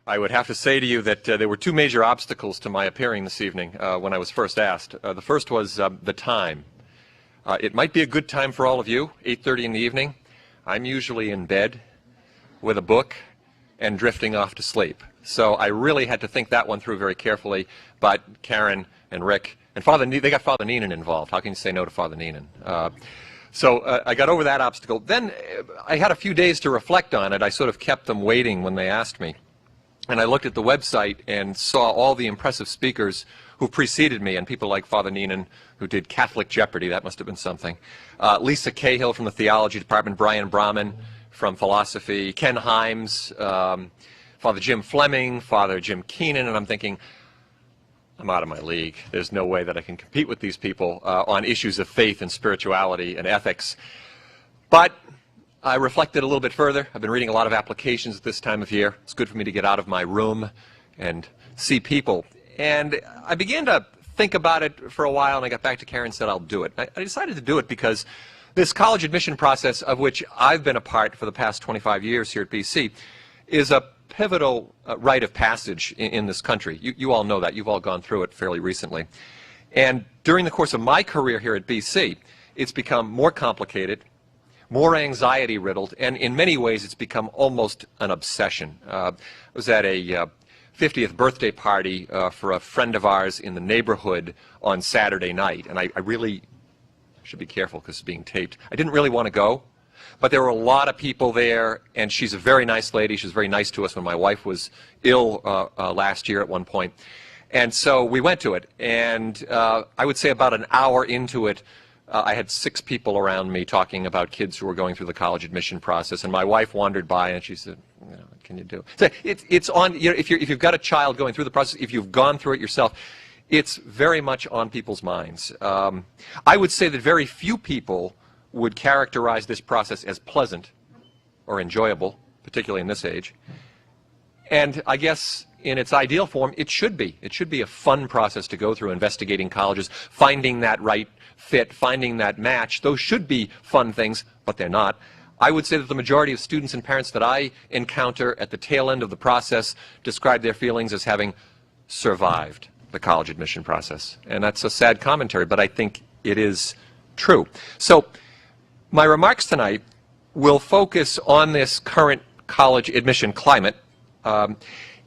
I would have to say to you that there were two major obstacles to my appearing this evening when I was first asked. The first was the time. It might be a good time for all of you, 8:30 in the evening. I'm usually in bed with a book and drifting off to sleep. So I really had to think that one through very carefully. But Karen and Rick and they got Father Neenan involved. How can you say no to Father Neenan? So I got over that obstacle. Then I had a few days to reflect on it. I sort of kept them waiting when they asked me. And I looked at the website and saw all the impressive speakers who preceded me, and people like Father Neenan, who did Catholic Jeopardy. That must have been something. Lisa Cahill from the Theology Department, Brian Brahman from Philosophy, Ken Himes, Father Jim Fleming, Father Jim Keenan, and I'm thinking, I'm out of my league. There's no way that I can compete with these people on issues of faith and spirituality and ethics. But I reflected a little bit further. I've been reading a lot of applications at this time of year. It's good for me to get out of my room and see people. And I began to think about it for a while, and I got back to Karen and said, I'll do it. I decided to do it because this college admission process, of which I've been a part for the past 25 years here at BC, is a pivotal rite of passage in this country. You all know that. You've all gone through it fairly recently. And during the course of my career here at BC, it's become more complicated, more anxiety-riddled, and in many ways it's become almost an obsession. I was at a 50th birthday party for a friend of ours in the neighborhood on Saturday night, and I really should be careful because it's being taped. I didn't really want to go, but there were a lot of people there, and she's a very nice lady. She was very nice to us when my wife was ill last year at one point. And so we went to it, and I would say about an hour into it, I had 6 people around me talking about kids who were going through the college admission process, and my wife wandered by and she said, what can you do? So it's on, if you've got a child going through the process, if you've gone through it yourself, it's very much on people's minds. I would say that very few people would characterize this process as pleasant or enjoyable, particularly in this age. And I guess in its ideal form, it should be. It should be a fun process to go through, investigating colleges, finding that right fit, finding that match. Those should be fun things, but they're not. I would say that the majority of students and parents that I encounter at the tail end of the process describe their feelings as having survived the college admission process. And that's a sad commentary, but I think it is true. So my remarks tonight will focus on this current college admission climate,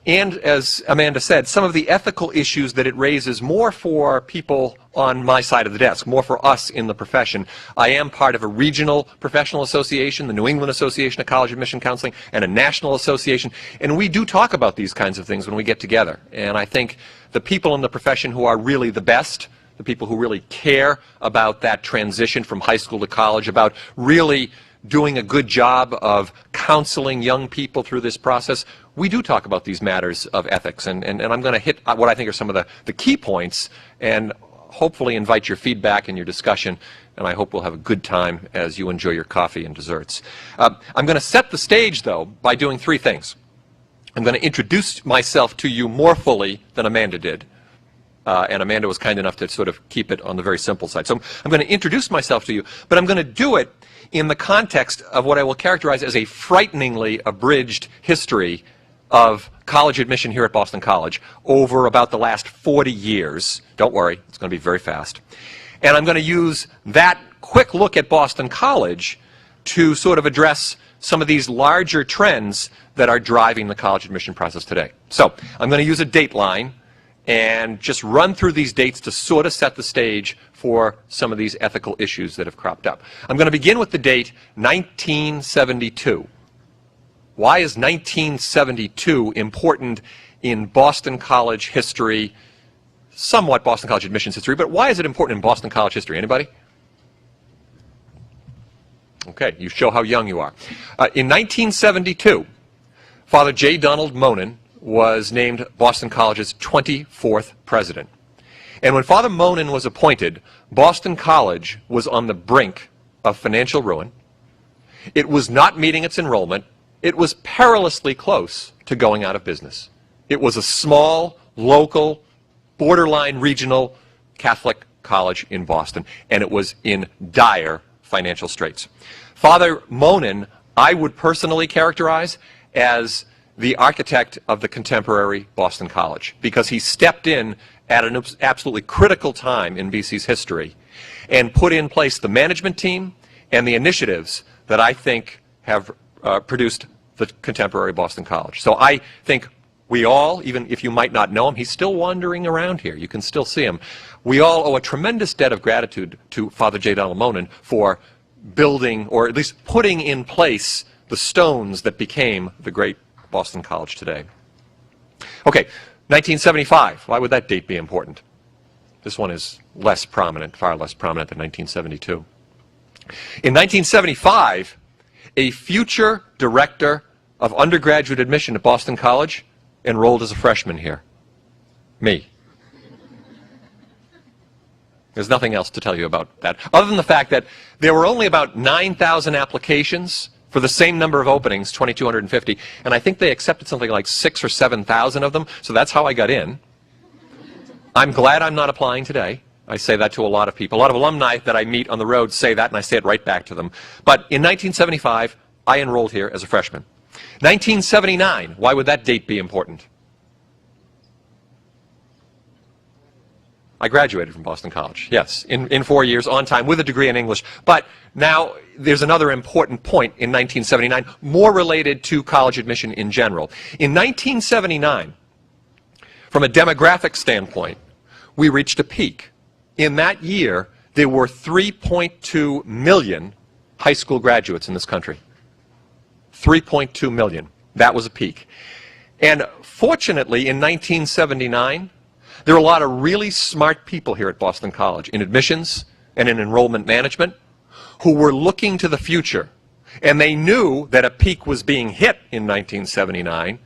and as Amanda said, some of the ethical issues that it raises, more for people on my side of the desk, more for us in the profession. I am part of a regional professional association, the New England Association of College Admission Counseling, and a national association, and we do talk about these kinds of things when we get together. And I think the people in the profession who are really the best, the people who really care about that transition from high school to college, about really doing a good job of counseling young people through this process, we do talk about these matters of ethics, and I'm going to hit what I think are some of the key points and hopefully invite your feedback and your discussion, and I hope we'll have a good time as you enjoy your coffee and desserts. I'm going to set the stage, though, by doing 3 things. I'm going to introduce myself to you more fully than Amanda did, and Amanda was kind enough to sort of keep it on the very simple side. So I'm going to introduce myself to you, but I'm going to do it in the context of what I will characterize as a frighteningly abridged history of college admission here at Boston College over about the last 40 years. Don't worry, it's going to be very fast. And I'm going to use that quick look at Boston College to sort of address some of these larger trends that are driving the college admission process today. So I'm going to use a date line and just run through these dates to sort of set the stage for some of these ethical issues that have cropped up. I'm going to begin with the date 1972. Why is 1972 important in Boston College history, somewhat Boston College admissions history, but why is it important in Boston College history? Anybody? Okay, you show how young you are. In 1972, Father J. Donald Monin was named Boston College's 24th president. And when Father Monin was appointed, Boston College was on the brink of financial ruin. It was not meeting its enrollment. It was perilously close to going out of business. It was a small, local, borderline regional Catholic college in Boston, and it was in dire financial straits. Father Monin, I would personally characterize as the architect of the contemporary Boston College, because he stepped in at an absolutely critical time in BC's history and put in place the management team and the initiatives that I think have produced the contemporary Boston College. So I think we all, even if you might not know him, he's still wandering around here. You can still see him. We all owe a tremendous debt of gratitude to Father J. Donald Monin for building, or at least putting in place, the stones that became the great Boston College today. Okay, 1975. Why would that date be important? This one is less prominent, far less prominent than 1972. In 1975, a future director of undergraduate admission at Boston College enrolled as a freshman here. Me. There's nothing else to tell you about that, other than the fact that there were only about 9,000 applications for the same number of openings, 2,250, and I think they accepted something like 6,000 or 7,000 of them, so that's how I got in. I'm glad I'm not applying today. I say that to a lot of people. A lot of alumni that I meet on the road say that, and I say it right back to them. But in 1975, I enrolled here as a freshman. 1979, why would that date be important? I graduated from Boston College, yes, in 4 years, on time, with a degree in English. But now there's another important point in 1979, more related to college admission in general. In 1979, from a demographic standpoint, we reached a peak. In that year, there were 3.2 million high school graduates in this country. 3.2 million. That was a peak. And fortunately, in 1979, there were a lot of really smart people here at Boston College in admissions and in enrollment management who were looking to the future. And they knew that a peak was being hit in 1979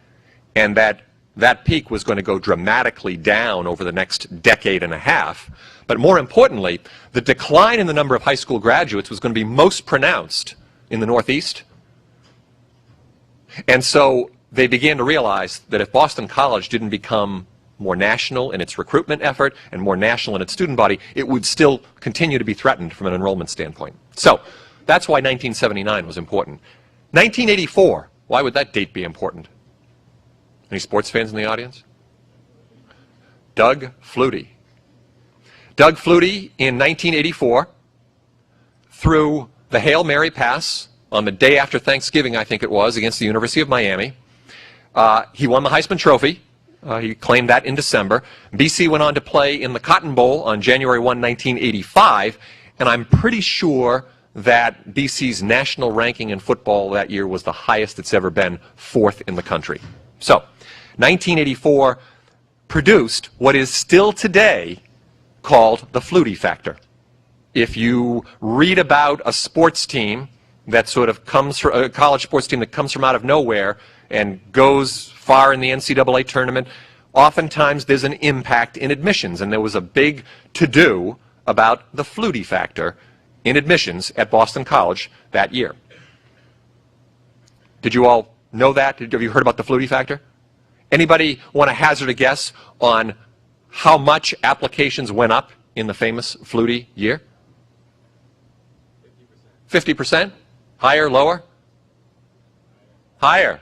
and that peak was going to go dramatically down over the next decade and a half. But more importantly, the decline in the number of high school graduates was going to be most pronounced in the Northeast. And so they began to realize that if Boston College didn't become more national in its recruitment effort and more national in its student body, it would still continue to be threatened from an enrollment standpoint. So that's why 1979 was important. 1984, why would that date be important? Any sports fans in the audience? Doug Flutie. Doug Flutie in 1984 threw the Hail Mary pass on the day after Thanksgiving, I think it was, against the University of Miami. He won the Heisman Trophy. He claimed that in December. BC went on to play in the Cotton Bowl on January 1, 1985, and I'm pretty sure that BC's national ranking in football that year was the highest it's ever been, 4th in the country. So, 1984 produced what is still today called the Flutie factor. If you read about a sports team that sort of comes from a college sports team that comes from out of nowhere and goes far in the NCAA tournament, oftentimes there's an impact in admissions, and there was a big to-do about the Flutie factor in admissions at Boston College that year. Did you all know that? Have you heard about the Flutie factor? Anybody want to hazard a guess on how much applications went up in the famous Flutie year? 50%? Higher, lower? Higher.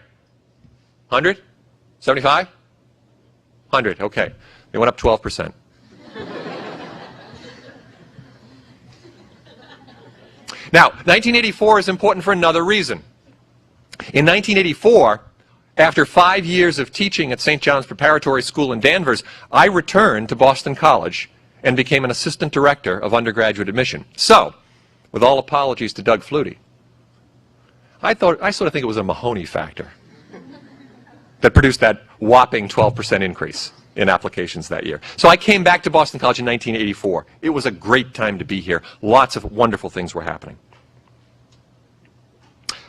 100? 75? 100, okay. They went up 12%. Now, 1984 is important for another reason. In 1984, after 5 years of teaching at St. John's Preparatory School in Danvers, I returned to Boston College and became an assistant director of undergraduate admission. So, with all apologies to Doug Flutie, I sort of think it was a Mahoney factor that produced that whopping 12% increase in applications that year. So I came back to Boston College in 1984. It was a great time to be here. Lots of wonderful things were happening.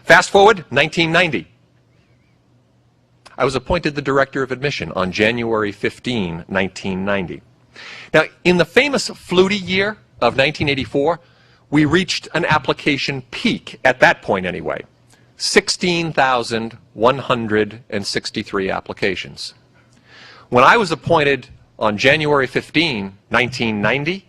Fast forward, 1990. I was appointed the director of admission on January 15, 1990. Now, in the famous Flutie year of 1984, we reached an application peak, at that point anyway. 16,163 applications. When I was appointed on January 15, 1990,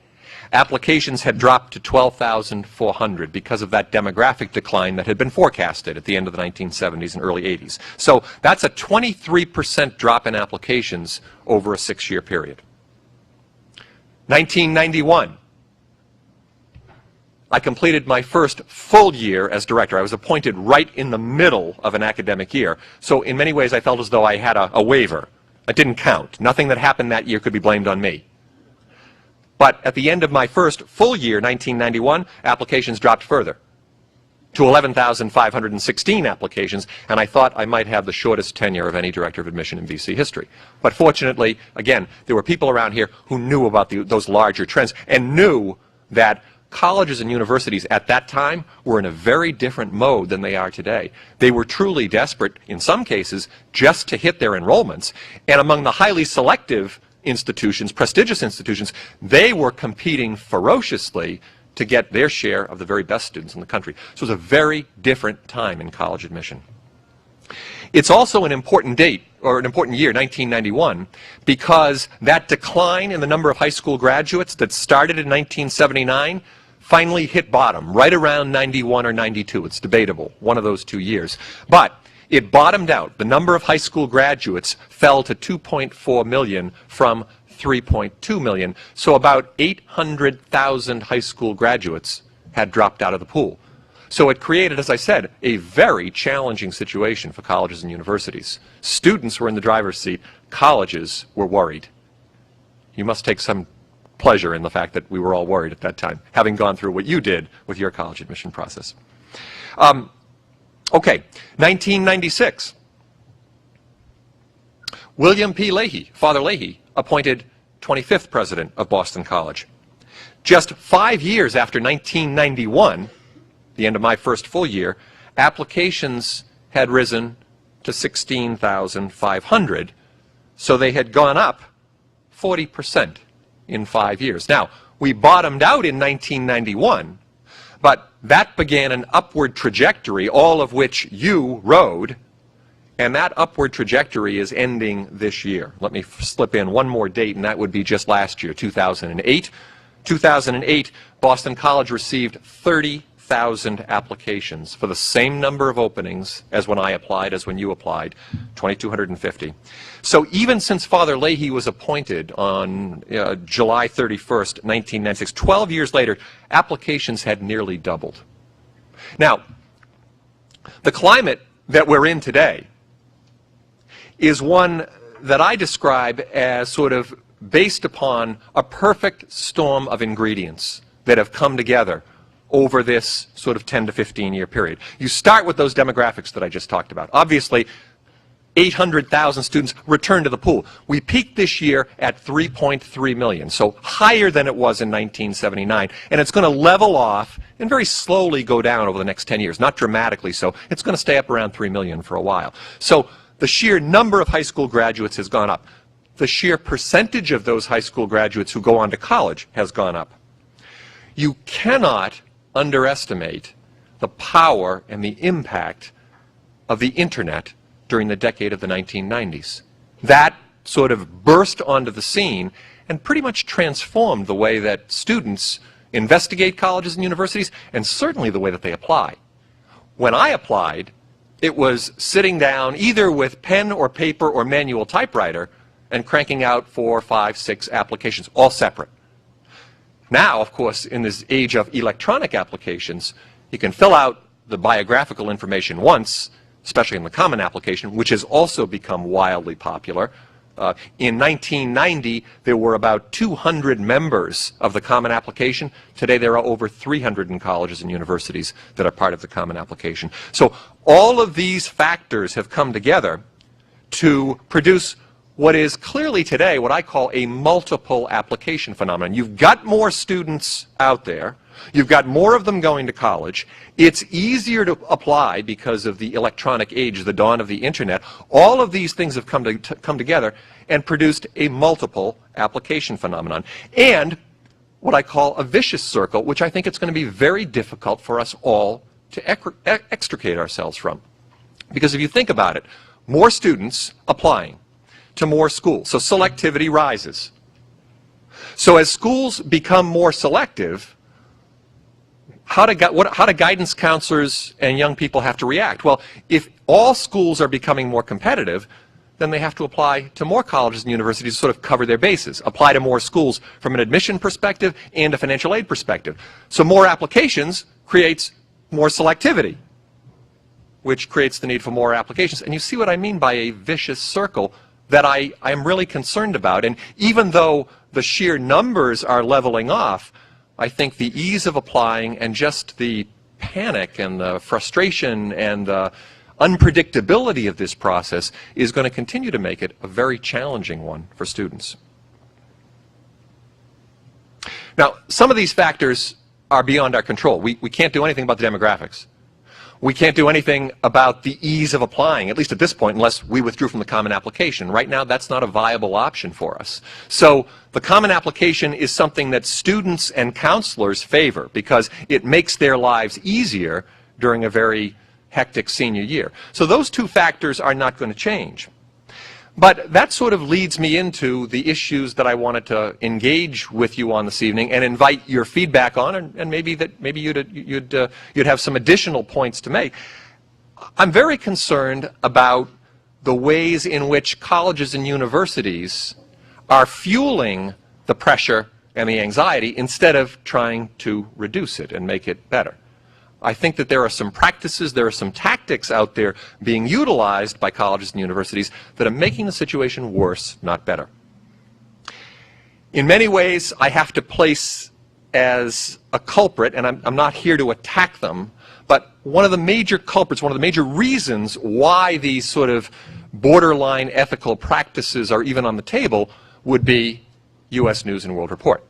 applications had dropped to 12,400 because of that demographic decline that had been forecasted at the end of the 1970s and early 80s. So that's a 23% drop in applications over a 6-year period. 1991. I completed my first full year as director. I was appointed right in the middle of an academic year. So in many ways I felt as though I had a waiver. It didn't count. Nothing that happened that year could be blamed on me. But at the end of my first full year, 1991, applications dropped further to 11,516 applications, and I thought I might have the shortest tenure of any director of admission in BC history. But fortunately, again, there were people around here who knew about those larger trends and knew that colleges and universities at that time were in a very different mode than they are today. They were truly desperate, in some cases, just to hit their enrollments. And among the highly selective institutions, prestigious institutions, they were competing ferociously to get their share of the very best students in the country. So it was a very different time in college admission. It's also an important date, or an important year, 1991, because that decline in the number of high school graduates that started in 1979 finally hit bottom, right around 91 or 92. It's debatable, one of those 2 years. But it bottomed out. The number of high school graduates fell to 2.4 million from 3.2 million. So about 800,000 high school graduates had dropped out of the pool. So it created, as I said, a very challenging situation for colleges and universities. Students were in the driver's seat. Colleges were worried. You must take some pleasure in the fact that we were all worried at that time, having gone through what you did with your college admission process. Okay, 1996. William P. Leahy, Father Leahy, appointed 25th president of Boston College. Just 5 years after 1991, the end of my first full year, applications had risen to 16,500, so they had gone up 40% in 5 years. Now, we bottomed out in 1991, but that began an upward trajectory, all of which you rode, and that upward trajectory is ending this year. Let me slip in one more date, and that would be just last year, 2008. 2008, Boston College received 30,000 applications for the same number of openings as when I applied, as when you applied, 2,250. So even since Father Leahy was appointed on July 31st, 1996, 12 years later, applications had nearly doubled. Now, the climate that we're in today is one that I describe as sort of based upon a perfect storm of ingredients that have come together over this sort of 10 to 15 year period. You start with those demographics that I just talked about. Obviously, 800,000 students returned to the pool. We peaked this year at 3.3 million, so higher than it was in 1979, and it's going to level off and very slowly go down over the next 10 years, not dramatically so. It's going to stay up around 3 million for a while. So the sheer number of high school graduates has gone up. The sheer percentage of those high school graduates who go on to college has gone up. You cannot underestimate the power and the impact of the internet during the decade of the 1990s. That sort of burst onto the scene and pretty much transformed the way that students investigate colleges and universities, and certainly the way that they apply. When I applied, it was sitting down either with pen or paper or manual typewriter and cranking out 4, 5, 6 applications, all separate. Now, of course, in this age of electronic applications, you can fill out the biographical information once, especially in the Common Application, which has also become wildly popular. In 1990, there were about 200 members of the Common Application. Today, there are over 300 in colleges and universities that are part of the Common Application. So all of these factors have come together to produce what is clearly today what I call a multiple application phenomenon. You've got more students out there. You've got more of them going to college. It's easier to apply because of the electronic age, the dawn of the internet. All of these things have come together and produced a multiple application phenomenon. And what I call a vicious circle, which I think it's going to be very difficult for us all to extricate ourselves from. Because if you think about it, more students applying to more schools, so selectivity rises. So as schools become more selective, how do guidance counselors and young people have to react? Well, if all schools are becoming more competitive, then they have to apply to more colleges and universities to sort of cover their bases, apply to more schools from an admission perspective and a financial aid perspective. So more applications creates more selectivity, which creates the need for more applications. And you see what I mean by a vicious circle that I am really concerned about. And even though the sheer numbers are leveling off, I think the ease of applying and just the panic and the frustration and the unpredictability of this process is going to continue to make it a very challenging one for students. Now, some of these factors are beyond our control. We can't do anything about the demographics. We can't do anything about the ease of applying, at least at this point, unless we withdrew from the Common Application. Right now, that's not a viable option for us. So the Common Application is something that students and counselors favor because it makes their lives easier during a very hectic senior year. So those two factors are not going to change. But that sort of leads me into the issues that I wanted to engage with you on this evening and invite your feedback on, and maybe you'd have some additional points to make. I'm very concerned about the ways in which colleges and universities are fueling the pressure and the anxiety instead of trying to reduce it and make it better. I think that there are some practices, there are some tactics out there being utilized by colleges and universities that are making the situation worse, not better. In many ways, I have to place as a culprit, and I'm not here to attack them, but one of the major culprits, one of the major reasons why these sort of borderline ethical practices are even on the table would be U.S. News and World Report.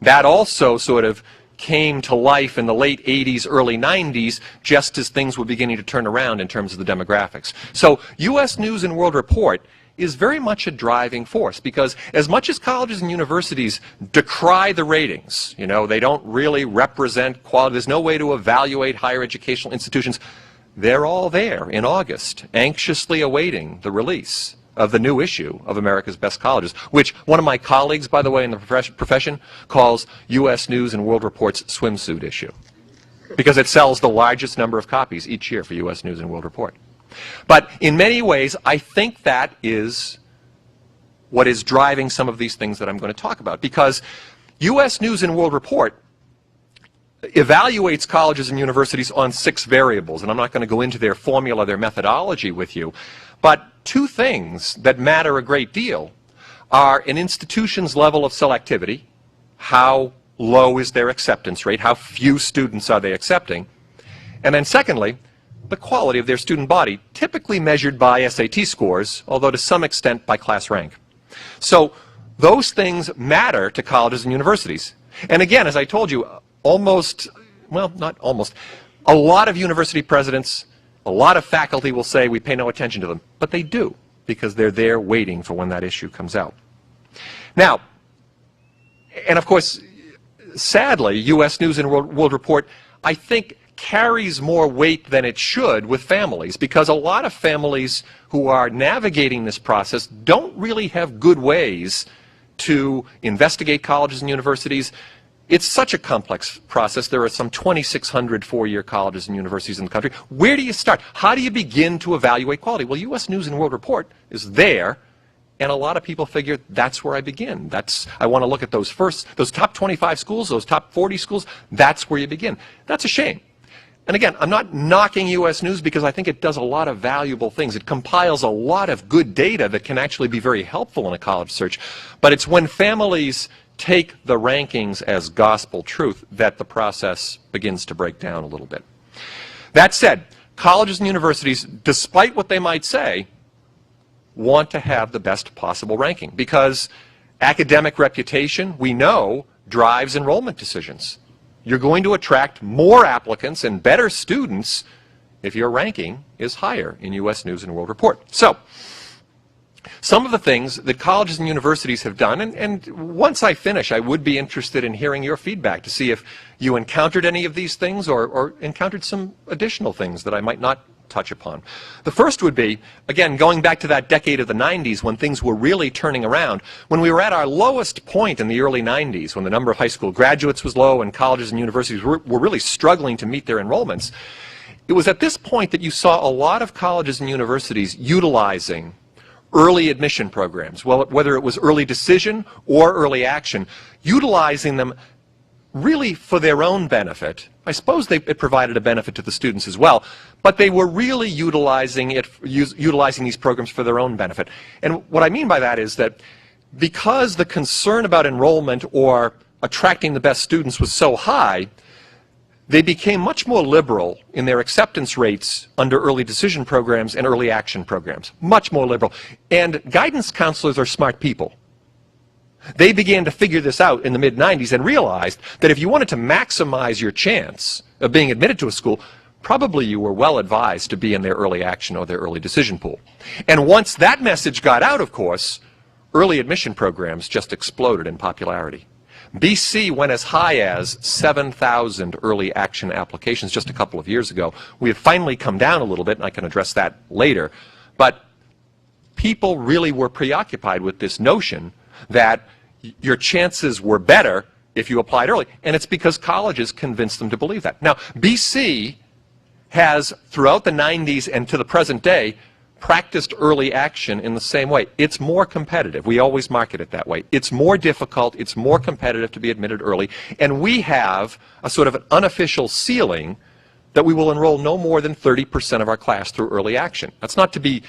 That also sort of came to life in the late 80s, early 90s, just as things were beginning to turn around in terms of the demographics. So U.S. News and World Report is very much a driving force because as much as colleges and universities decry the ratings, you know, they don't really represent quality, there's no way to evaluate higher educational institutions, they're all there in August, anxiously awaiting the release of the new issue of America's Best Colleges, which one of my colleagues, by the way, in the profession calls U.S. News and World Report's swimsuit issue, because it sells the largest number of copies each year for U.S. News and World Report. But in many ways, I think that is what is driving some of these things that I'm going to talk about, because U.S. News and World Report evaluates colleges and universities on 6 variables, and I'm not going to go into their formula, their methodology with you, but 2 things that matter a great deal are an institution's level of selectivity, how low is their acceptance rate, how few students are they accepting, and then secondly, the quality of their student body, typically measured by SAT scores, although to some extent by class rank. So those things matter to colleges and universities. And again, as I told you, almost, well, not almost, a lot of university presidents, a lot of faculty will say we pay no attention to them, but they do, because they're there waiting for when that issue comes out. Now, and of course, sadly, U.S. News and World Report, I think, carries more weight than it should with families, because a lot of families who are navigating this process don't really have good ways to investigate colleges and universities. It's such a complex process. There are some 2,600 four-year colleges and universities in the country. Where do you start? How do you begin to evaluate quality? Well, U.S. News and World Report is there, and a lot of people figure that's where I begin. I want to look at those top 25 schools, those top 40 schools. That's where you begin. That's a shame. And again, I'm not knocking U.S. News because I think it does a lot of valuable things. It compiles a lot of good data that can actually be very helpful in a college search. But it's when families take the rankings as gospel truth that the process begins to break down a little bit. That said, colleges and universities, despite what they might say, want to have the best possible ranking because academic reputation, we know, drives enrollment decisions. You're going to attract more applicants and better students if your ranking is higher in U.S. News and World Report. So, some of the things that colleges and universities have done, and once I finish, I would be interested in hearing your feedback to see if you encountered any of these things or encountered some additional things that I might not touch upon. The first would be, again, going back to that decade of the 90s when things were really turning around, when we were at our lowest point in the early 90s, when the number of high school graduates was low and colleges and universities were really struggling to meet their enrollments. It was at this point that you saw a lot of colleges and universities utilizing early admission programs, well, whether it was early decision or early action, utilizing them really for their own benefit. I suppose it provided a benefit to the students as well, but they were really utilizing these programs for their own benefit. And what I mean by that is that because the concern about enrollment or attracting the best students was so high, they became much more liberal in their acceptance rates under early decision programs and early action programs. Much more liberal. And guidance counselors are smart people. They began to figure this out in the mid-90s and realized that if you wanted to maximize your chance of being admitted to a school, probably you were well advised to be in their early action or their early decision pool. And once that message got out, of course, early admission programs just exploded in popularity. BC went as high as 7,000 early action applications just a couple of years ago. We have finally come down a little bit, and I can address that later. But people really were preoccupied with this notion that your chances were better if you applied early. And it's because colleges convinced them to believe that. Now, BC has, throughout the 90s and to the present day, practiced early action in the same way. It's more competitive. We always market it that way. It's more difficult, it's more competitive to be admitted early, and we have a sort of an unofficial ceiling that we will enroll no more than 30% of our class through early action. That's not to be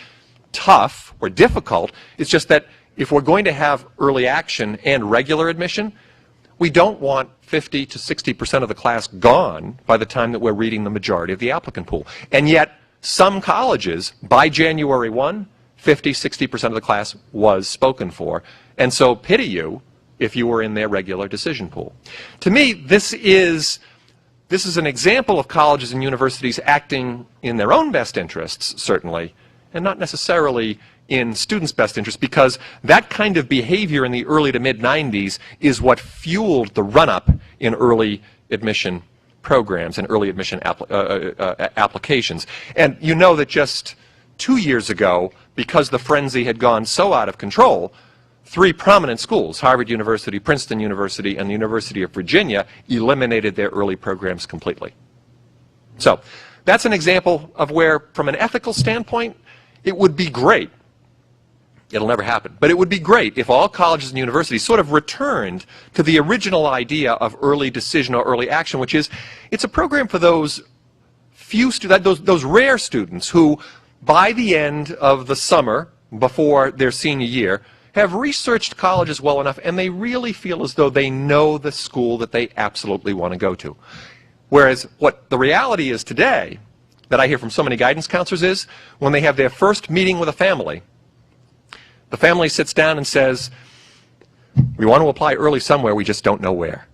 tough or difficult, it's just that if we're going to have early action and regular admission, we don't want 50 to 60% of the class gone by the time that we're reading the majority of the applicant pool. And yet, some colleges, by January 1, 50, 60% of the class was spoken for. And so pity you if you were in their regular decision pool. To me, this is an example of colleges and universities acting in their own best interests, certainly, and not necessarily in students' best interest, because that kind of behavior in the early to mid-90s is what fueled the run-up in early admission programs and early admission applications. And you know that just 2 years ago, because the frenzy had gone so out of control, 3 prominent schools, Harvard University, Princeton University, and the University of Virginia, eliminated their early programs completely. So that's an example of where, from an ethical standpoint, it would be great. It'll never happen. But it would be great if all colleges and universities sort of returned to the original idea of early decision or early action, which is, it's a program for those those rare students who, by the end of the summer, before their senior year, have researched colleges well enough and they really feel as though they know the school that they absolutely want to go to. Whereas what the reality is today, that I hear from so many guidance counselors, is when they have their first meeting with a family, the family sits down and says, we want to apply early somewhere, we just don't know where.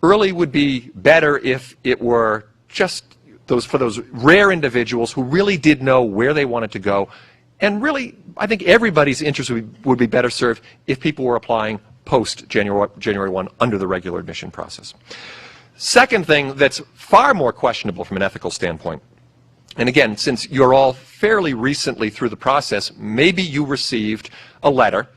Early would be better if it were just for those rare individuals who really did know where they wanted to go. And really, I think everybody's interest would be better served if people were applying post-January 1 under the regular admission process. Second thing that's far more questionable from an ethical standpoint, and again, since you're all fairly recently through the process, maybe you received a letter.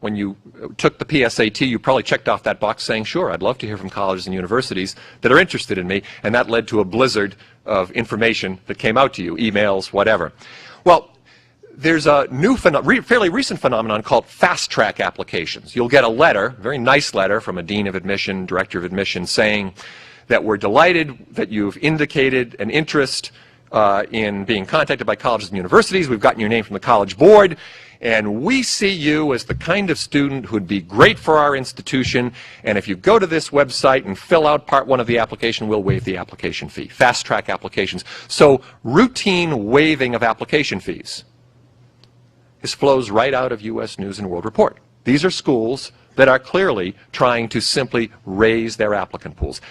When you took the PSAT, you probably checked off that box saying, sure, I'd love to hear from colleges and universities that are interested in me, and that led to a blizzard of information that came out to you, emails, whatever. Well, there's a new, fairly recent phenomenon called fast-track applications. You'll get a letter, a very nice letter from a dean of admission, director of admission, saying that we're delighted that you've indicated an interest in being contacted by colleges and universities. We've gotten your name from the college board, and we see you as the kind of student who'd be great for our institution, and if you go to this website and fill out part 1 of the application, we'll waive the application fee. Fast-track applications. So routine waiving of application fees. This flows right out of U.S. News and World Report. These are schools that are clearly trying to simply raise their applicant pools.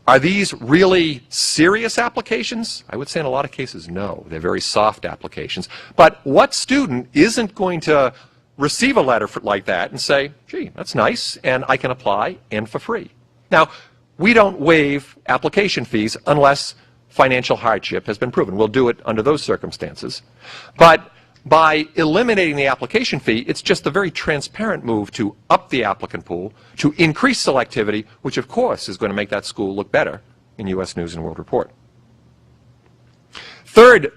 Are these really serious applications? I would say in a lot of cases, no. They're very soft applications. But what student isn't going to receive a letter like that and say, gee, that's nice, and I can apply, and for free? Now, we don't waive application fees unless financial hardship has been proven. We'll do it under those circumstances. But by eliminating the application fee, it's just a very transparent move to up the applicant pool, to increase selectivity, which of course is going to make that school look better in U.S. News and World Report. Third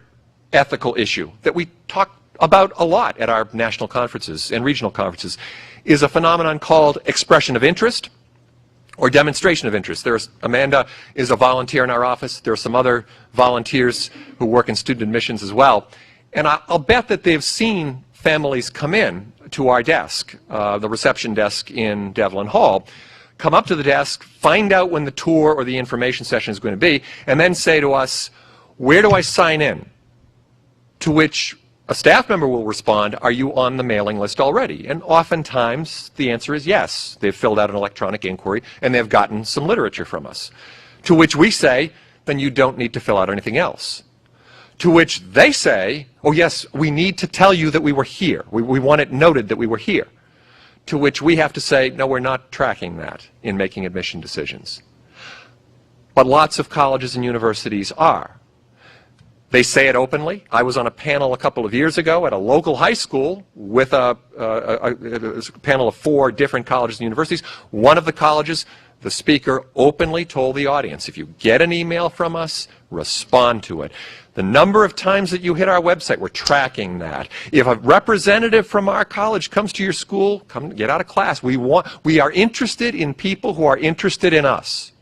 ethical issue that we talk about a lot at our national conferences and regional conferences is a phenomenon called expression of interest or demonstration of interest. Amanda is a volunteer in our office. There are some other volunteers who work in student admissions as well. And I'll bet that they've seen families come in to our desk, the reception desk in Devlin Hall, come up to the desk, find out when the tour or the information session is going to be, and then say to us, "Where do I sign in?" To which a staff member will respond, "Are you on the mailing list already?" And oftentimes the answer is yes. They've filled out an electronic inquiry and they've gotten some literature from us. To which we say, then you don't need to fill out anything else. To which they say, "Oh yes, we need to tell you that we were here. We want it noted that we were here." To which we have to say, "No, we're not tracking that in making admission decisions." But lots of colleges and universities are. They say it openly. I was on a panel a couple of years ago at a local high school with a panel of 4 different colleges and universities. One of the colleges, the speaker openly told the audience, if you get an email from us, respond to it. The number of times that you hit our website, we're tracking that. If a representative from our college comes to your school, come get out of class. We are interested in people who are interested in us.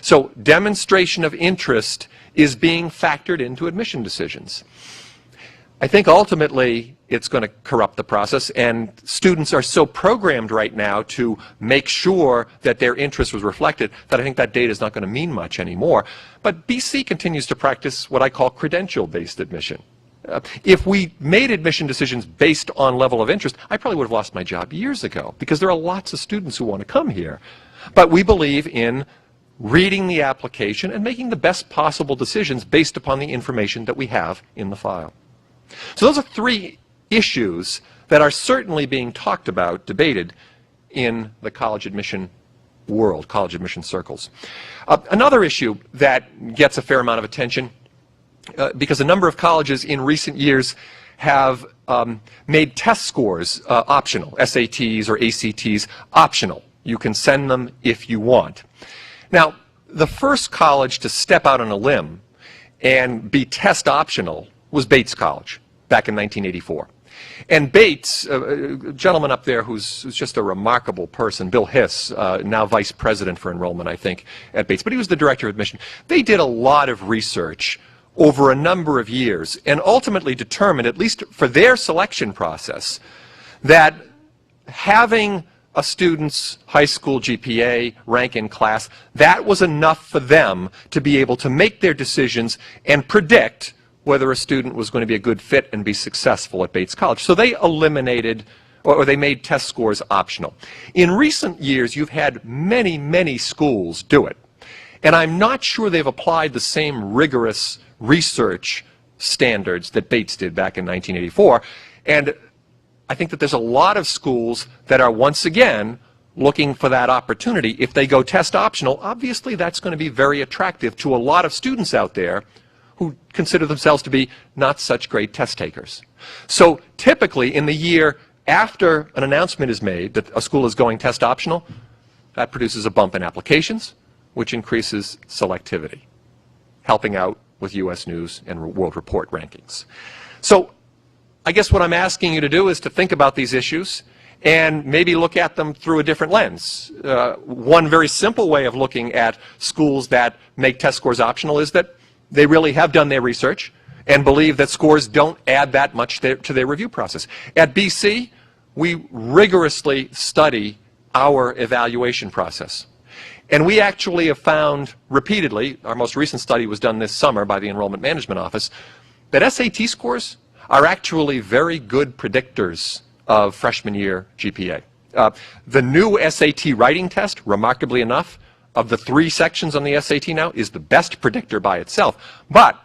So demonstration of interest is being factored into admission decisions. I think ultimately it's going to corrupt the process, and students are so programmed right now to make sure that their interest was reflected that I think that data is not going to mean much anymore. But BC continues to practice what I call credential-based admission. If we made admission decisions based on level of interest, I probably would have lost my job years ago, because there are lots of students who want to come here. But we believe in reading the application and making the best possible decisions based upon the information that we have in the file. So those are 3 issues that are certainly being talked about, debated in the college admission world, college admission circles. Another issue that gets a fair amount of attention, because a number of colleges in recent years have made test scores optional, SATs or ACTs optional. You can send them if you want. Now, the first college to step out on a limb and be test optional was Bates College back in 1984. And Bates, a gentleman up there who's just a remarkable person, Bill Hiss, now vice president for enrollment, I think, at Bates, but he was the director of admission. They did a lot of research over a number of years and ultimately determined, at least for their selection process, that having a student's high school GPA rank in class, that was enough for them to be able to make their decisions and predict whether a student was going to be a good fit and be successful at Bates College. So they eliminated, or they made test scores optional. In recent years, you've had many, many schools do it. And I'm not sure they've applied the same rigorous research standards that Bates did back in 1984. And I think that there's a lot of schools that are once again looking for that opportunity. If they go test optional, obviously that's going to be very attractive to a lot of students out there who consider themselves to be not such great test takers. So typically in the year after an announcement is made that a school is going test optional, that produces a bump in applications, which increases selectivity, helping out with U.S. News and World Report rankings. So I guess what I'm asking you to do is to think about these issues and maybe look at them through a different lens. One very simple way of looking at schools that make test scores optional is that they really have done their research and believe that scores don't add that much to their review process. At BC, we rigorously study our evaluation process. And we actually have found repeatedly, our most recent study was done this summer by the Enrollment Management Office, that SAT scores are actually very good predictors of freshman year GPA. The new SAT writing test, remarkably enough, of the 3 sections on the SAT now, is the best predictor by itself. But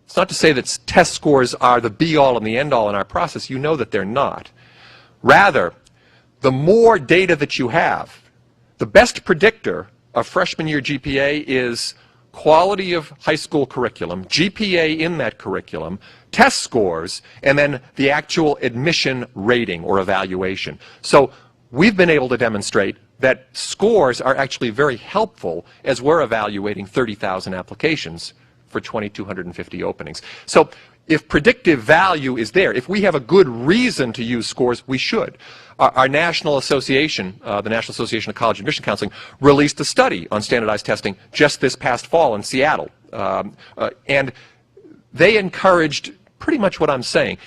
it's not to say that test scores are the be-all and the end-all in our process. You know that they're not. Rather, the more data that you have, the best predictor of freshman year GPA is quality of high school curriculum, GPA in that curriculum, test scores, and then the actual admission rating or evaluation. So we've been able to demonstrate that scores are actually very helpful as we're evaluating 30,000 applications for 2,250 openings. So if predictive value is there, if we have a good reason to use scores, we should. Our national association, the National Association of College Admission Counseling, released a study on standardized testing just this past fall in Seattle. And they encouraged pretty much what I'm saying.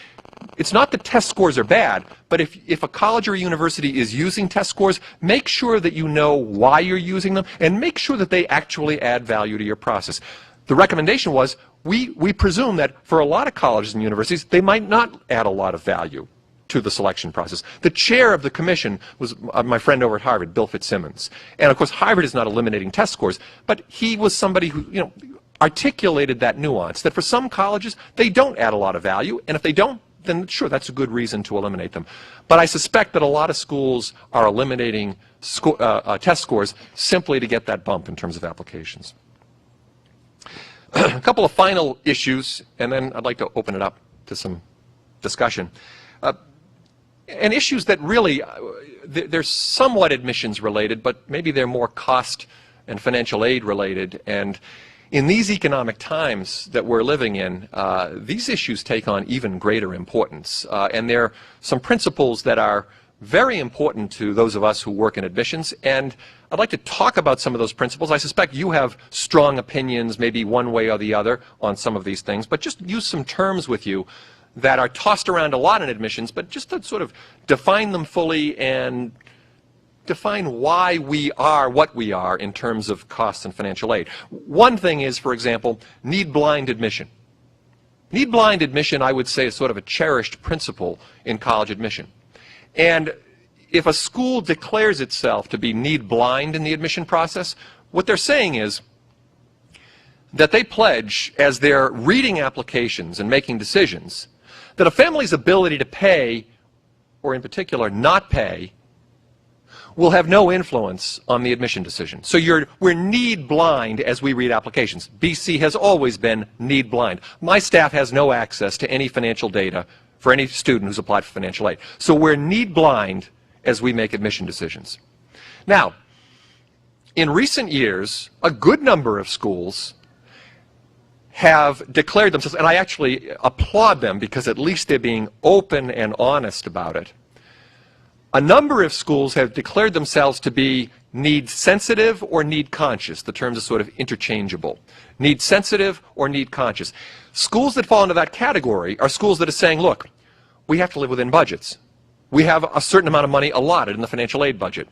It's not that test scores are bad, but if a college or a university is using test scores, make sure that you know why you're using them, and make sure that they actually add value to your process. The recommendation was, we presume that for a lot of colleges and universities, they might not add a lot of value to the selection process. The chair of the commission was my friend over at Harvard, Bill Fitzsimmons. And of course, Harvard is not eliminating test scores, but he was somebody who, articulated that nuance, that for some colleges, they don't add a lot of value, and if they don't, then sure, that's a good reason to eliminate them. But I suspect that a lot of schools are eliminating test scores simply to get that bump in terms of applications. A couple of final issues, and then I'd like to open it up to some discussion. And issues that really, they're somewhat admissions related, but maybe they're more cost and financial aid related. And in these economic times that we're living in, these issues take on even greater importance. And there are some principles that are very important to those of us who work in admissions, and I'd like to talk about some of those principles. I suspect you have strong opinions, maybe one way or the other, on some of these things, but just use some terms with you that are tossed around a lot in admissions, but just to sort of define them fully and define why we are what we are in terms of costs and financial aid. One thing is, for example, need-blind admission. Need-blind admission, I would say, is sort of a cherished principle in college admission. And if a school declares itself to be need-blind in the admission process, what they're saying is that they pledge, as they're reading applications and making decisions, that a family's ability to pay, or in particular not pay, will have no influence on the admission decision. So we're need-blind as we read applications. BC has always been need-blind. My staff has no access to any financial data for any student who's applied for financial aid. So we're need-blind as we make admission decisions. Now, in recent years, a good number of schools have declared themselves, and I actually applaud them because at least they're being open and honest about it. A number of schools have declared themselves to be need-sensitive or need-conscious. The terms are sort of interchangeable. Need-sensitive or need-conscious. Schools that fall into that category are schools that are saying, look, we have to live within budgets. We have a certain amount of money allotted in the financial aid budget.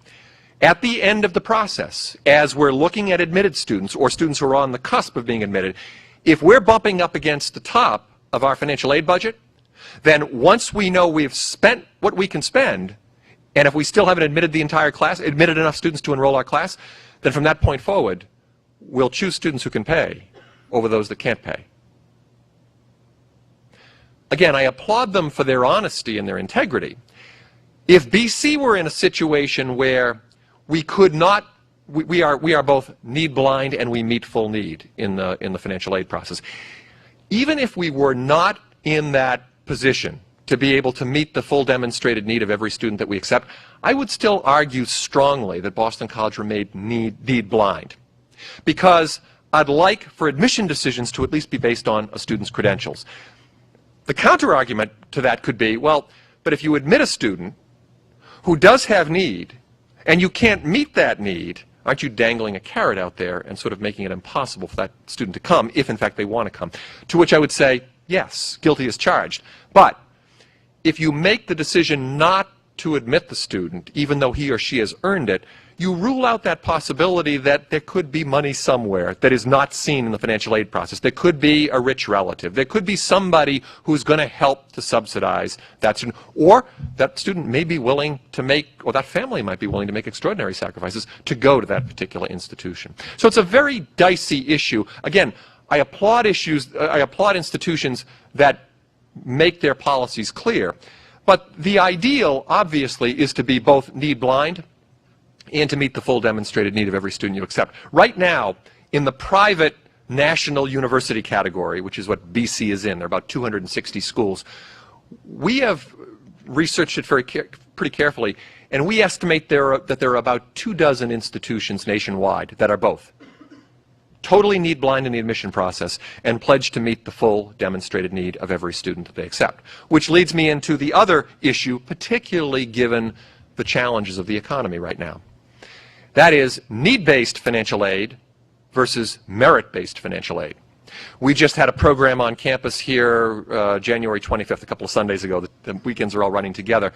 At the end of the process, as we're looking at admitted students or students who are on the cusp of being admitted, if we're bumping up against the top of our financial aid budget, then once we know we've spent what we can spend, and if we still haven't admitted the entire class, admitted enough students to enroll our class, then from that point forward, we'll choose students who can pay over those that can't pay. Again, I applaud them for their honesty and their integrity. If BC were in a situation where we could not, we are both need-blind and we meet full need in the financial aid process, even if we were not in that position to be able to meet the full demonstrated need of every student that we accept, I would still argue strongly that Boston College remained need-blind. Because I'd like for admission decisions to at least be based on a student's credentials. The counter-argument to that could be, well, but if you admit a student who does have need, and you can't meet that need, aren't you dangling a carrot out there and sort of making it impossible for that student to come, if in fact they want to come? To which I would say, yes, guilty as charged. But if you make the decision not to admit the student, even though he or she has earned it, you rule out that possibility that there could be money somewhere that is not seen in the financial aid process. There could be a rich relative. There could be somebody who's going to help to subsidize that student. Or that student may be willing to make, or that family might be willing to make extraordinary sacrifices to go to that particular institution. So it's a very dicey issue. Again, I applaud institutions that make their policies clear. But the ideal, obviously, is to be both need-blind and to meet the full demonstrated need of every student you accept. Right now, in the private national university category, which is what BC is in. There are about 260 schools. We have researched it pretty carefully, and we estimate that there are about 24 institutions nationwide that are both totally need blind in the admission process and pledge to meet the full demonstrated need of every student that they accept. Which leads me into the other issue, particularly given the challenges of the economy right now. That is need-based financial aid versus merit-based financial aid. We just had a program on campus here January 25th, a couple of Sundays ago. The weekends are all running together.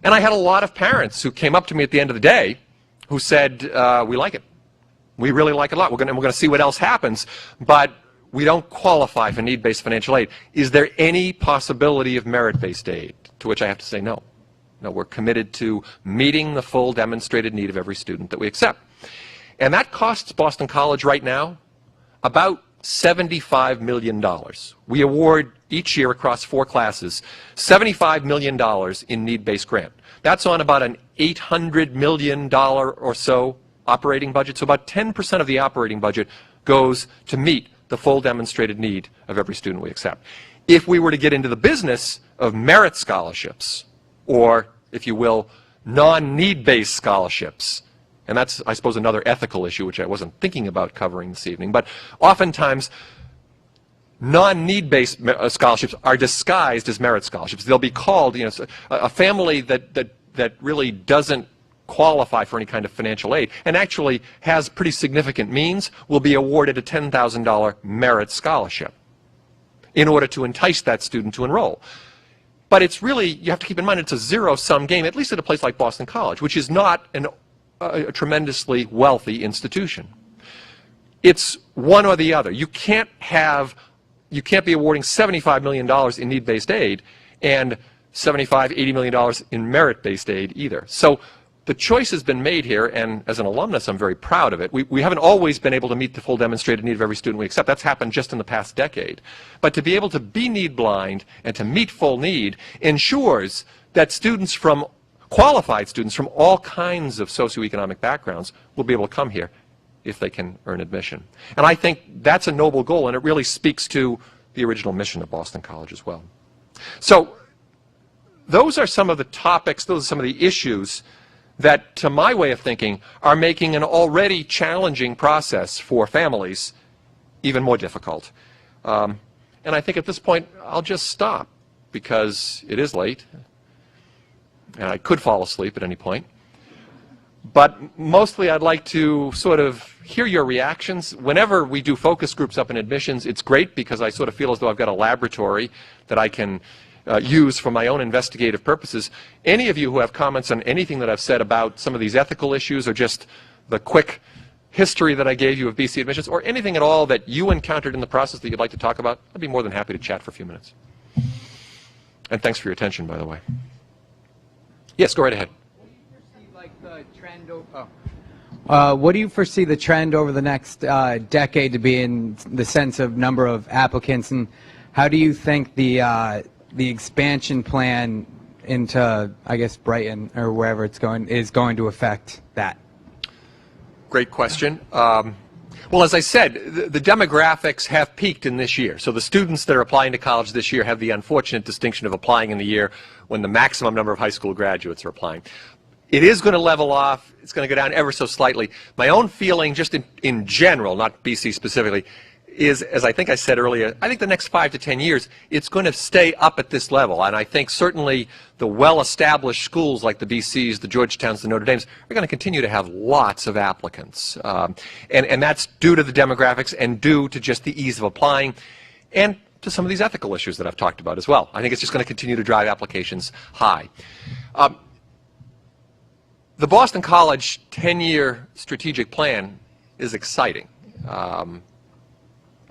And I had a lot of parents who came up to me at the end of the day who said, we like it. We really like it a lot. We're going to see what else happens, but we don't qualify for need-based financial aid. Is there any possibility of merit-based aid? To which I have to say no. No, we're committed to meeting the full demonstrated need of every student that we accept. And that costs Boston College right now about $75 million. We award each year across 4 classes $75 million in need-based grant. That's on about an $800 million or so operating budget. So about 10% of the operating budget goes to meet the full demonstrated need of every student we accept. If we were to get into the business of merit scholarships, or, if you will, non-need-based scholarships, and that's, I suppose, another ethical issue which I wasn't thinking about covering this evening, but oftentimes non-need-based scholarships are disguised as merit scholarships. They'll be called, you know, a family that really doesn't qualify for any kind of financial aid and actually has pretty significant means will be awarded a $10,000 merit scholarship in order to entice that student to enroll. But it's really, you have to keep in mind, it's a zero-sum game, at least at a place like Boston College, which is not a tremendously wealthy institution. It's one or the other. You can't be awarding $75 million in need-based aid and $80 million in merit-based aid either. So the choice has been made here, and as an alumnus, I'm very proud of it. We haven't always been able to meet the full demonstrated need of every student we accept. That's happened just in the past decade. But to be able to be need blind and to meet full need ensures that qualified students from all kinds of socioeconomic backgrounds will be able to come here if they can earn admission. And I think that's a noble goal, and it really speaks to the original mission of Boston College as well. So those are some of the topics, those are some of the issues that, to my way of thinking, are making an already challenging process for families even more difficult. And I think at this point I'll just stop because it is late and I could fall asleep at any point. But mostly I'd like to sort of hear your reactions. Whenever we do focus groups up in admissions, it's great because I sort of feel as though I've got a laboratory that I can use for my own investigative purposes. Any of you who have comments on anything that I've said about some of these ethical issues or just the quick history that I gave you of BC admissions or anything at all that you encountered in the process that you'd like to talk about, I'd be more than happy to chat for a few minutes. And thanks for your attention, by the way. Yes, go right ahead. What do you foresee the trend over the next decade to be in the sense of number of applicants, and how do you think the expansion plan into, I guess, Brighton or wherever it's going is going to affect that? Great question. Well, as I said, the demographics have peaked in this year. So the students that are applying to college this year have the unfortunate distinction of applying in the year when the maximum number of high school graduates are applying. It is going to level off. It's going to go down ever so slightly. My own feeling, just in general, not BC specifically, is, as I think I said earlier, I think the next 5 to 10 years, it's going to stay up at this level. And I think certainly the well-established schools like the BCs, the Georgetowns, the Notre Dames, are going to continue to have lots of applicants. And that's due to the demographics and due to just the ease of applying and to some of these ethical issues that I've talked about as well. I think it's just going to continue to drive applications high. The Boston College 10-year strategic plan is exciting.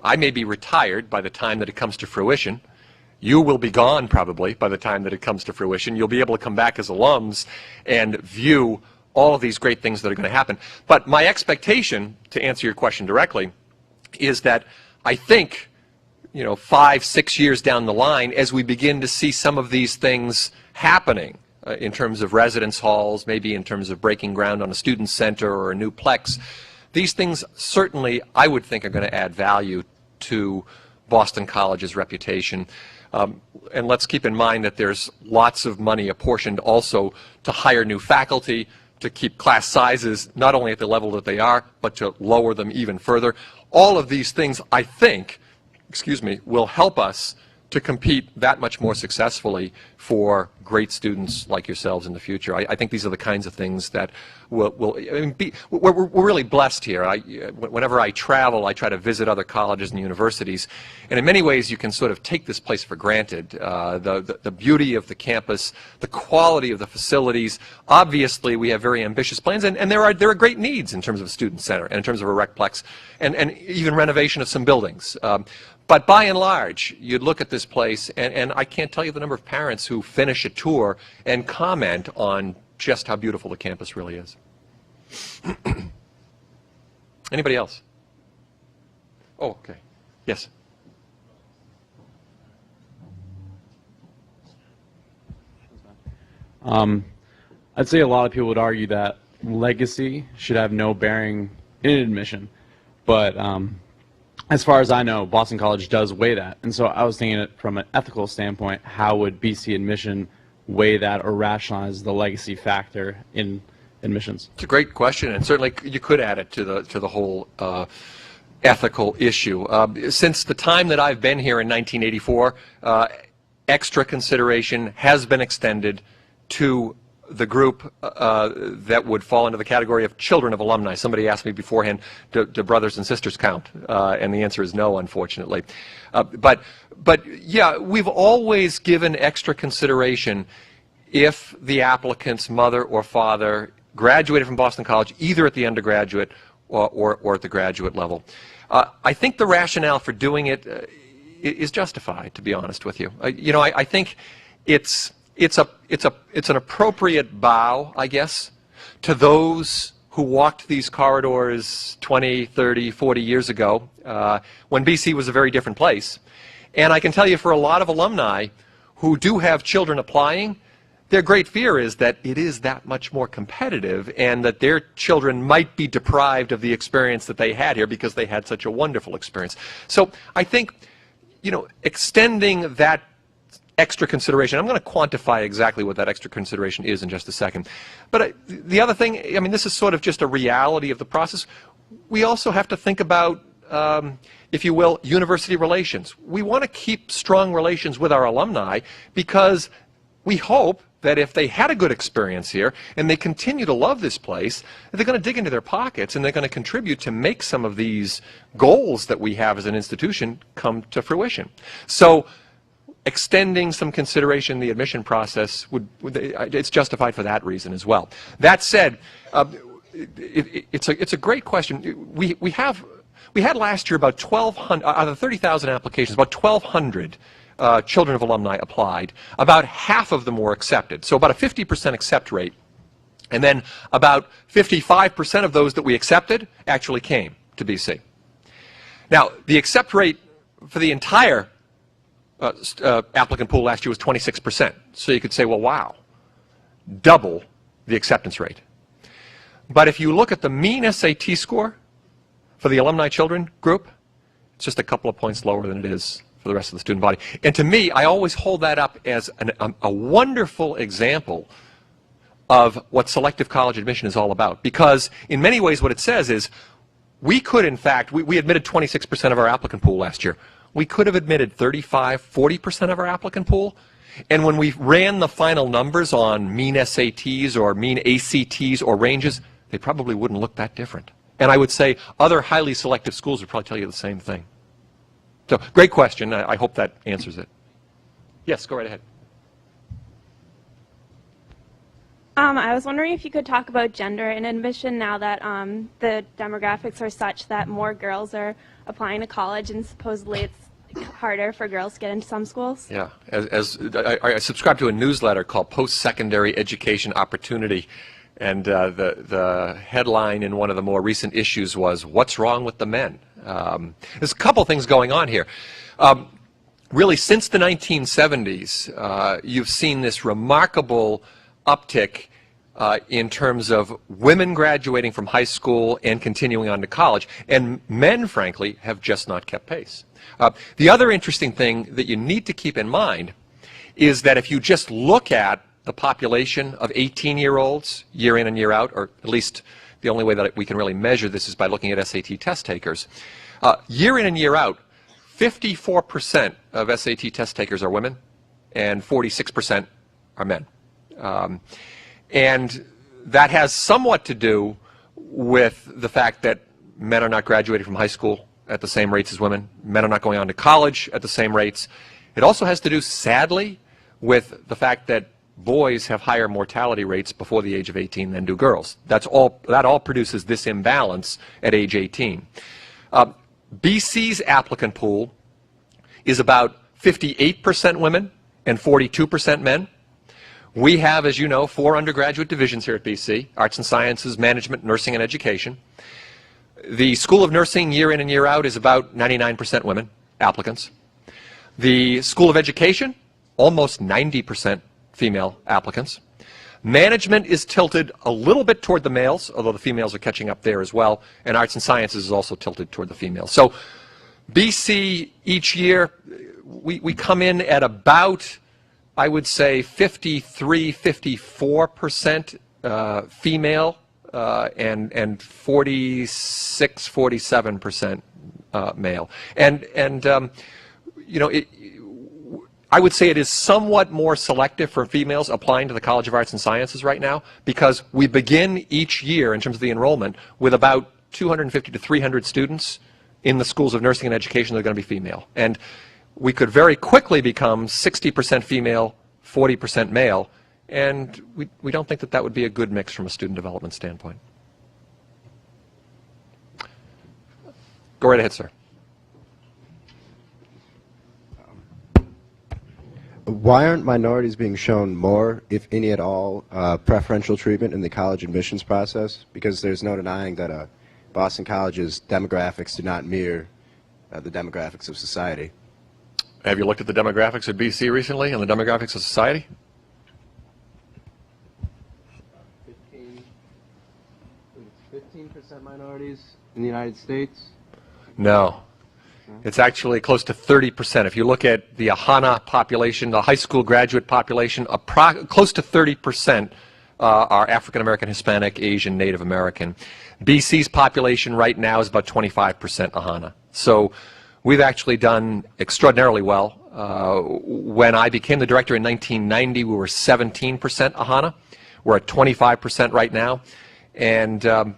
I may be retired by the time that it comes to fruition. You will be gone probably by the time that it comes to fruition. You'll be able to come back as alums and view all of these great things that are going to happen. But my expectation, to answer your question directly, is that I think, 5, 6 years down the line, as we begin to see some of these things happening, in terms of residence halls, maybe in terms of breaking ground on a student center or a new plex, these things certainly, I would think, are going to add value to Boston College's reputation. And let's keep in mind that there's lots of money apportioned also to hire new faculty, to keep class sizes not only at the level that they are, but to lower them even further. All of these things, I think, will help us to compete that much more successfully for great students like yourselves in the future. I think these are the kinds of things that will I mean, we're really blessed here. Whenever I travel, I try to visit other colleges and universities, and in many ways you can sort of take this place for granted. The beauty of the campus, the quality of the facilities. Obviously, we have very ambitious plans, and there are great needs in terms of a student center and in terms of a recplex, and even renovation of some buildings. But by and large, you'd look at this place, and I can't tell you the number of parents who finish a tour and comment on just how beautiful the campus really is. Anybody else? Oh, okay. Yes. I'd say a lot of people would argue that legacy should have no bearing in admission, but as far as I know, Boston College does weigh that. And so I was thinking it from an ethical standpoint, how would BC admission weigh that or rationalize the legacy factor in admissions? It's a great question, and certainly you could add it to the whole ethical issue. Since the time that I've been here in 1984, extra consideration has been extended to the group that would fall into the category of children of alumni. Somebody asked me beforehand, do brothers and sisters count? And the answer is no, unfortunately. But yeah, we've always given extra consideration if the applicant's mother or father graduated from Boston College, either at the undergraduate or at the graduate level. I think the rationale for doing it is justified, to be honest with you. I think it's an appropriate bow, I guess, to those who walked these corridors 20, 30, 40 years ago when BC was a very different place. And I can tell you for a lot of alumni who do have children applying, their great fear is that it is that much more competitive and that their children might be deprived of the experience that they had here because they had such a wonderful experience. So I think, extending that extra consideration. I'm going to quantify exactly what that extra consideration is in just a second. But the other thing, this is sort of just a reality of the process. We also have to think about, if you will, university relations. We want to keep strong relations with our alumni because we hope that if they had a good experience here and they continue to love this place, they're going to dig into their pockets and they're going to contribute to make some of these goals that we have as an institution come to fruition. So extending some consideration in the admission process it's justified for that reason as well. That said, it's a great question. We had last year about 1,200 out of the 30,000 applications, about 1,200 children of alumni applied. About half of them were accepted, so about a 50% accept rate. And then about 55% of those that we accepted actually came to BC. Now, the accept rate for the entire applicant pool last year was 26%. So you could say, well, wow, double the acceptance rate. But if you look at the mean SAT score for the alumni children group, it's just a couple of points lower than it is for the rest of the student body. And to me, I always hold that up as a wonderful example of what selective college admission is all about. Because in many ways what it says is we could, in fact, we admitted 26% of our applicant pool last year. We could have admitted 35, 40% of our applicant pool. And when we ran the final numbers on mean SATs or mean ACTs or ranges, they probably wouldn't look that different. And I would say other highly selective schools would probably tell you the same thing. So, great question. I hope that answers it. Yes, go right ahead. I was wondering if you could talk about gender in admission now that the demographics are such that more girls are applying to college and supposedly it's harder for girls to get into some schools. Yeah, I subscribe to a newsletter called Post-Secondary Education Opportunity, and the headline in one of the more recent issues was, "What's wrong with the men?" There's a couple things going on here. Really, since the 1970s, you've seen this remarkable uptick in terms of women graduating from high school and continuing on to college, and men, frankly, have just not kept pace. The other interesting thing that you need to keep in mind is that if you just look at the population of 18-year-olds year in and year out, or at least the only way that we can really measure this is by looking at SAT test takers, year in and year out, 54% of SAT test takers are women and 46% are men. And that has somewhat to do with the fact that men are not graduating from high school at the same rates as women. Men are not going on to college at the same rates. It also has to do, sadly, with the fact that boys have higher mortality rates before the age of 18 than do girls. That all produces this imbalance at age 18. BC's applicant pool is about 58% women and 42% men. We have, as you know, 4 undergraduate divisions here at BC: Arts and Sciences, Management, Nursing, and Education. The School of Nursing, year in and year out, is about 99% women applicants. The School of Education, almost 90% female applicants. Management is tilted a little bit toward the males, although the females are catching up there as well, and Arts and Sciences is also tilted toward the females. So BC, each year, we come in at about, I would say, 53, 54% female and 46, 47% male. And you know, I would say it is somewhat more selective for females applying to the College of Arts and Sciences right now, because we begin each year, in terms of the enrollment, with about 250 to 300 students in the schools of nursing and education that are going to be female. And we could very quickly become 60% female, 40% male, and we don't think that that would be a good mix from a student development standpoint. Go right ahead, sir. Why aren't minorities being shown more, if any at all, preferential treatment in the college admissions process? Because there's no denying that Boston College's demographics do not mirror the demographics of society. Have you looked at the demographics of BC recently and the demographics of society? 15% minorities in the United States? No. It's actually close to 30%. If you look at the AHANA population, the high school graduate population, close to 30% are African American, Hispanic, Asian, Native American. BC's population right now is about 25% AHANA. So we've actually done extraordinarily well. When I became the director in 1990, we were 17% AHANA. We're at 25% right now. And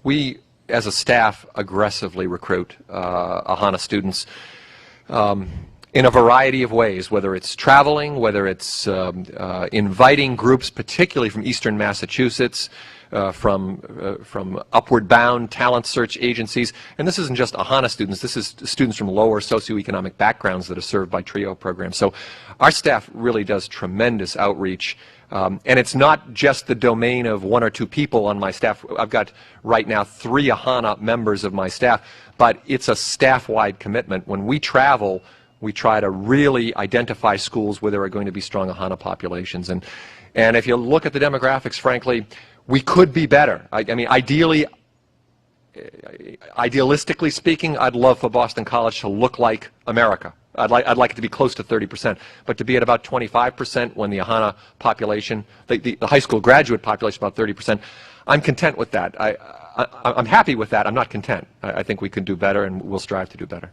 we, as a staff, aggressively recruit AHANA students in a variety of ways, whether it's traveling, whether it's inviting groups, particularly from eastern Massachusetts, from Upward Bound talent search agencies. And this isn't just AHANA students, this is students from lower socioeconomic backgrounds that are served by TRIO programs. So our staff really does tremendous outreach. And it's not just the domain of 1 or 2 people on my staff. I've got right now 3 AHANA members of my staff, but it's a staff-wide commitment. When we travel, we try to really identify schools where there are going to be strong AHANA populations. And if you look at the demographics, frankly, we could be better. I mean, idealistically speaking, I'd love for Boston College to look like America. I'd like it to be close to 30%, but to be at about 25% when the AHANA population, the high school graduate population, is about 30%, I'm content with that. I'm happy with that. I'm not content. I think we can do better, and we'll strive to do better.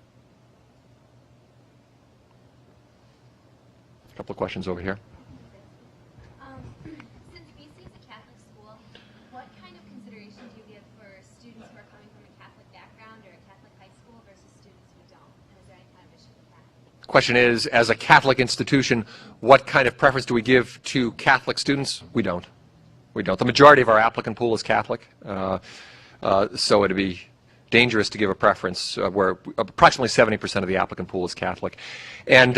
A couple of questions over here. Since BC is a Catholic school, what kind of consideration do you give for students who are coming from a Catholic background or a Catholic high school versus students who don't? And is there any kind of issue with that? The question is, as a Catholic institution, what kind of preference do we give to Catholic students? We don't. We don't. The majority of our applicant pool is Catholic, so it'd be dangerous to give a preference where approximately 70% of the applicant pool is Catholic. And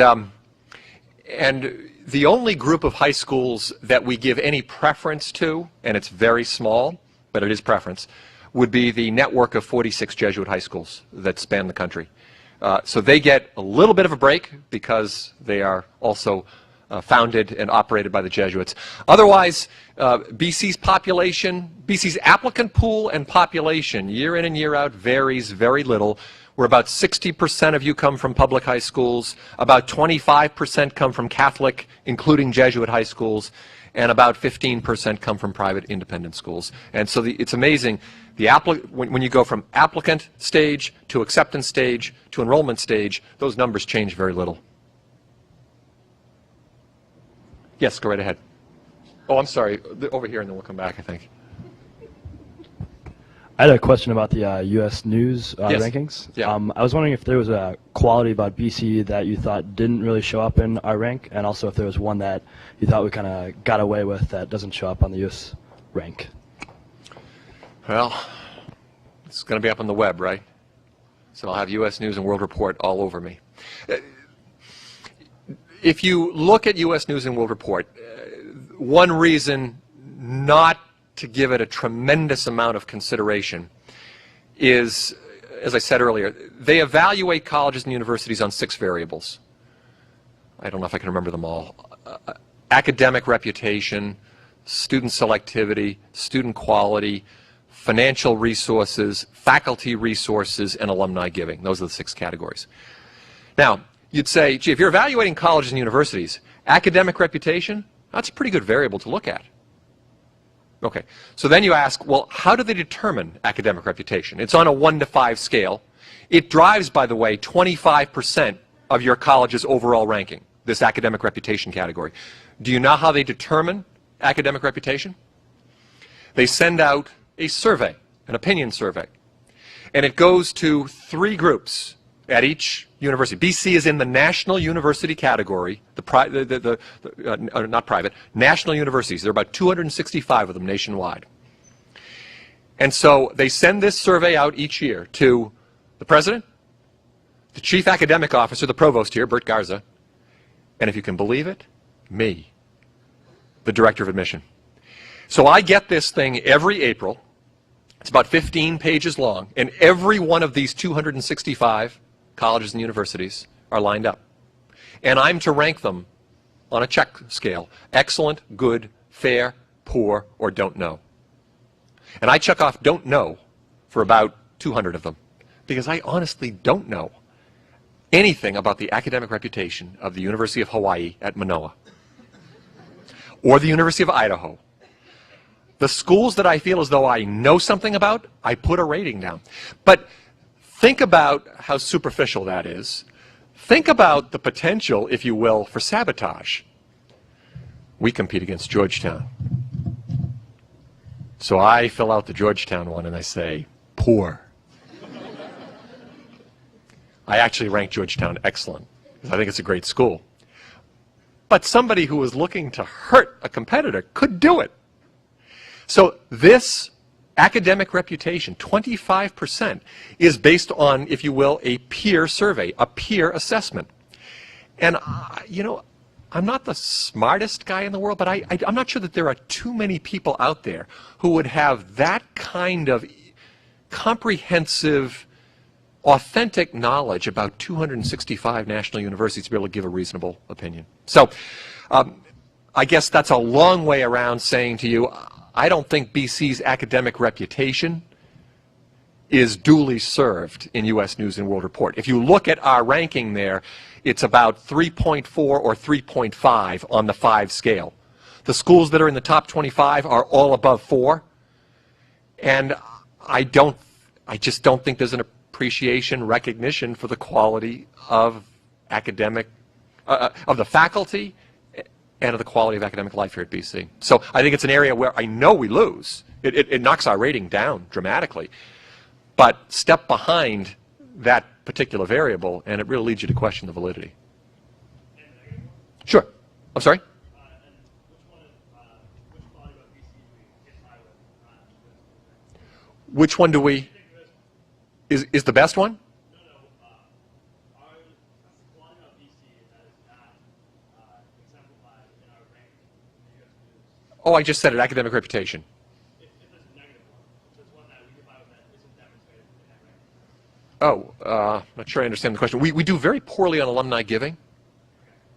the only group of high schools that we give any preference to, and it's very small, but it is preference, would be the network of 46 Jesuit high schools that span the country. So they get a little bit of a break because they are also founded and operated by the Jesuits. Otherwise, BC's population, BC's applicant pool and population, year in and year out, varies very little. Where about 60% of you come from public high schools, about 25% come from Catholic, including Jesuit high schools, and about 15% come from private independent schools. And so it's amazing, when you go from applicant stage to acceptance stage to enrollment stage, those numbers change very little. Yes, go right ahead. Oh, I'm sorry, over here, and then we'll come back, I think. I had a question about the U.S. News Yes. rankings. Yeah. I was wondering if there was a quality about BC that you thought didn't really show up in our rank, and also if there was one that you thought we kind of got away with that doesn't show up on the U.S. rank. Well, it's going to be up on the web, right? So I'll have U.S. News and World Report all over me. If you look at U.S. News and World Report, one reason not to give it a tremendous amount of consideration is, as I said earlier, they evaluate colleges and universities on 6 variables. I don't know if I can remember them all. Academic reputation, student selectivity, student quality, financial resources, faculty resources, and alumni giving. Those are the 6 categories. Now, you'd say, gee, if you're evaluating colleges and universities, academic reputation, that's a pretty good variable to look at. Okay, so then you ask, well, how do they determine academic reputation? It's on a 1 to 5 scale. It drives, by the way, 25% of your college's overall ranking, this academic reputation category. Do you know how they determine academic reputation? They send out a survey, an opinion survey, and it goes to 3 groups at each university. BC is in the national university category, not private, national universities. There are about 265 of them nationwide. And so they send this survey out each year to the president, the chief academic officer, the provost here, Bert Garza, and if you can believe it, me, the director of admission. So I get this thing every April. It's about 15 pages long, and every one of these 265 colleges and universities are lined up. And I'm to rank them on a check scale: excellent, good, fair, poor, or don't know. And I check off don't know for about 200 of them, because I honestly don't know anything about the academic reputation of the University of Hawaii at Manoa or the University of Idaho. The schools that I feel as though I know something about, I put a rating down. But think about how superficial that is. Think about the potential, if you will, for sabotage. We compete against Georgetown. So I fill out the Georgetown one and I say, poor. I actually rank Georgetown excellent, because I think it's a great school. But somebody who was looking to hurt a competitor could do it. So this academic reputation, 25%, is based on, if you will, a peer survey, a peer assessment. And, you know, I'm not the smartest guy in the world, but I'm not sure that there are too many people out there who would have that kind of comprehensive, authentic knowledge about 265 national universities to be able to give a reasonable opinion. So I guess that's a long way around saying to you, I don't think BC's academic reputation is duly served in U.S. News and World Report. If you look at our ranking there, it's about 3.4 or 3.5 on the 5 scale. The schools that are in the top 25 are all above 4. And I just don't think there's an appreciation, recognition for the quality of academic, of the faculty and of the quality of academic life here at BC. So I think it's an area where I know we lose. It knocks our rating down dramatically. But step behind that particular variable, and it really leads you to question the validity. Sure. I'm sorry? Which one do we? Is the best one? Oh, I just said it, academic reputation. Oh, not sure I understand the question. We do very poorly on alumni giving.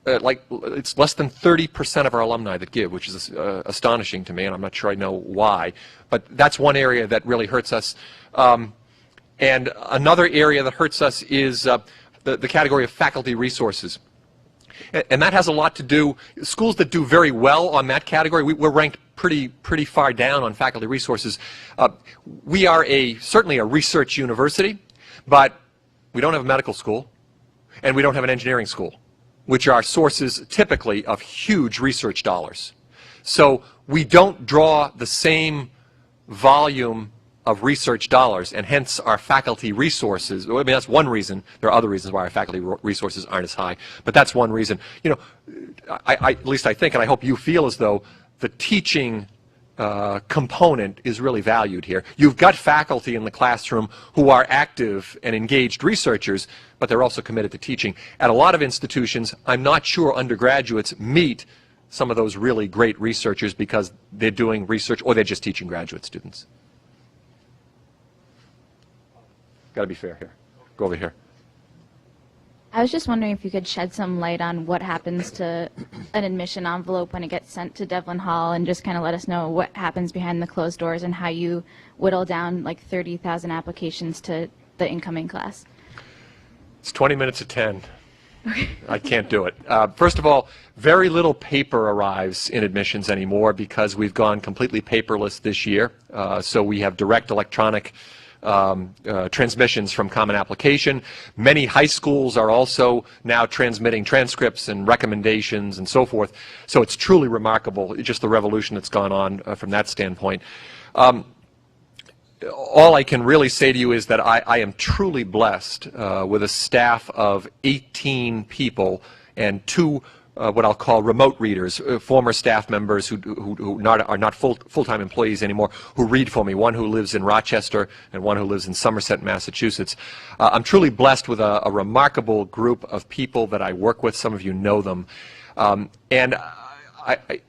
it's less than 30% of our alumni that give, which is astonishing to me, and I'm not sure I know why. But that's one area that really hurts us. And another area that hurts us is the category of faculty resources. And that has a lot to do, schools that do very well on that category, we're ranked pretty far down on faculty resources. We are certainly a research university, but we don't have a medical school, and we don't have an engineering school, which are sources typically of huge research dollars. So we don't draw the same volume of research dollars, and hence our faculty resources. I mean, that's one reason. There are other reasons why our faculty resources aren't as high, but that's one reason. You know, at least I think, and I hope you feel as though the teaching component is really valued here. You've got faculty in the classroom who are active and engaged researchers, but they're also committed to teaching. At a lot of institutions, I'm not sure undergraduates meet some of those really great researchers because they're doing research or they're just teaching graduate students. Got to be fair here. Go over here. I was just wondering if you could shed some light on what happens to an admission envelope when it gets sent to Devlin Hall, and just kind of let us know what happens behind the closed doors and how you whittle down like 30,000 applications to the incoming class. It's 20 minutes to 10. I can't do it. First of all, very little paper arrives in admissions anymore because we've gone completely paperless this year. So we have direct electronic transmissions from Common Application. Many high schools are also now transmitting transcripts and recommendations and so forth. So it's truly remarkable, just the revolution that's gone on from that standpoint. All I can really say to you is that I am truly blessed with a staff of 18 people and two what I'll call remote readers, former staff members who are not full-time employees anymore, who read for me, one who lives in Rochester and one who lives in Somerset, Massachusetts. I'm truly blessed with a remarkable group of people that I work with. Some of you know them. And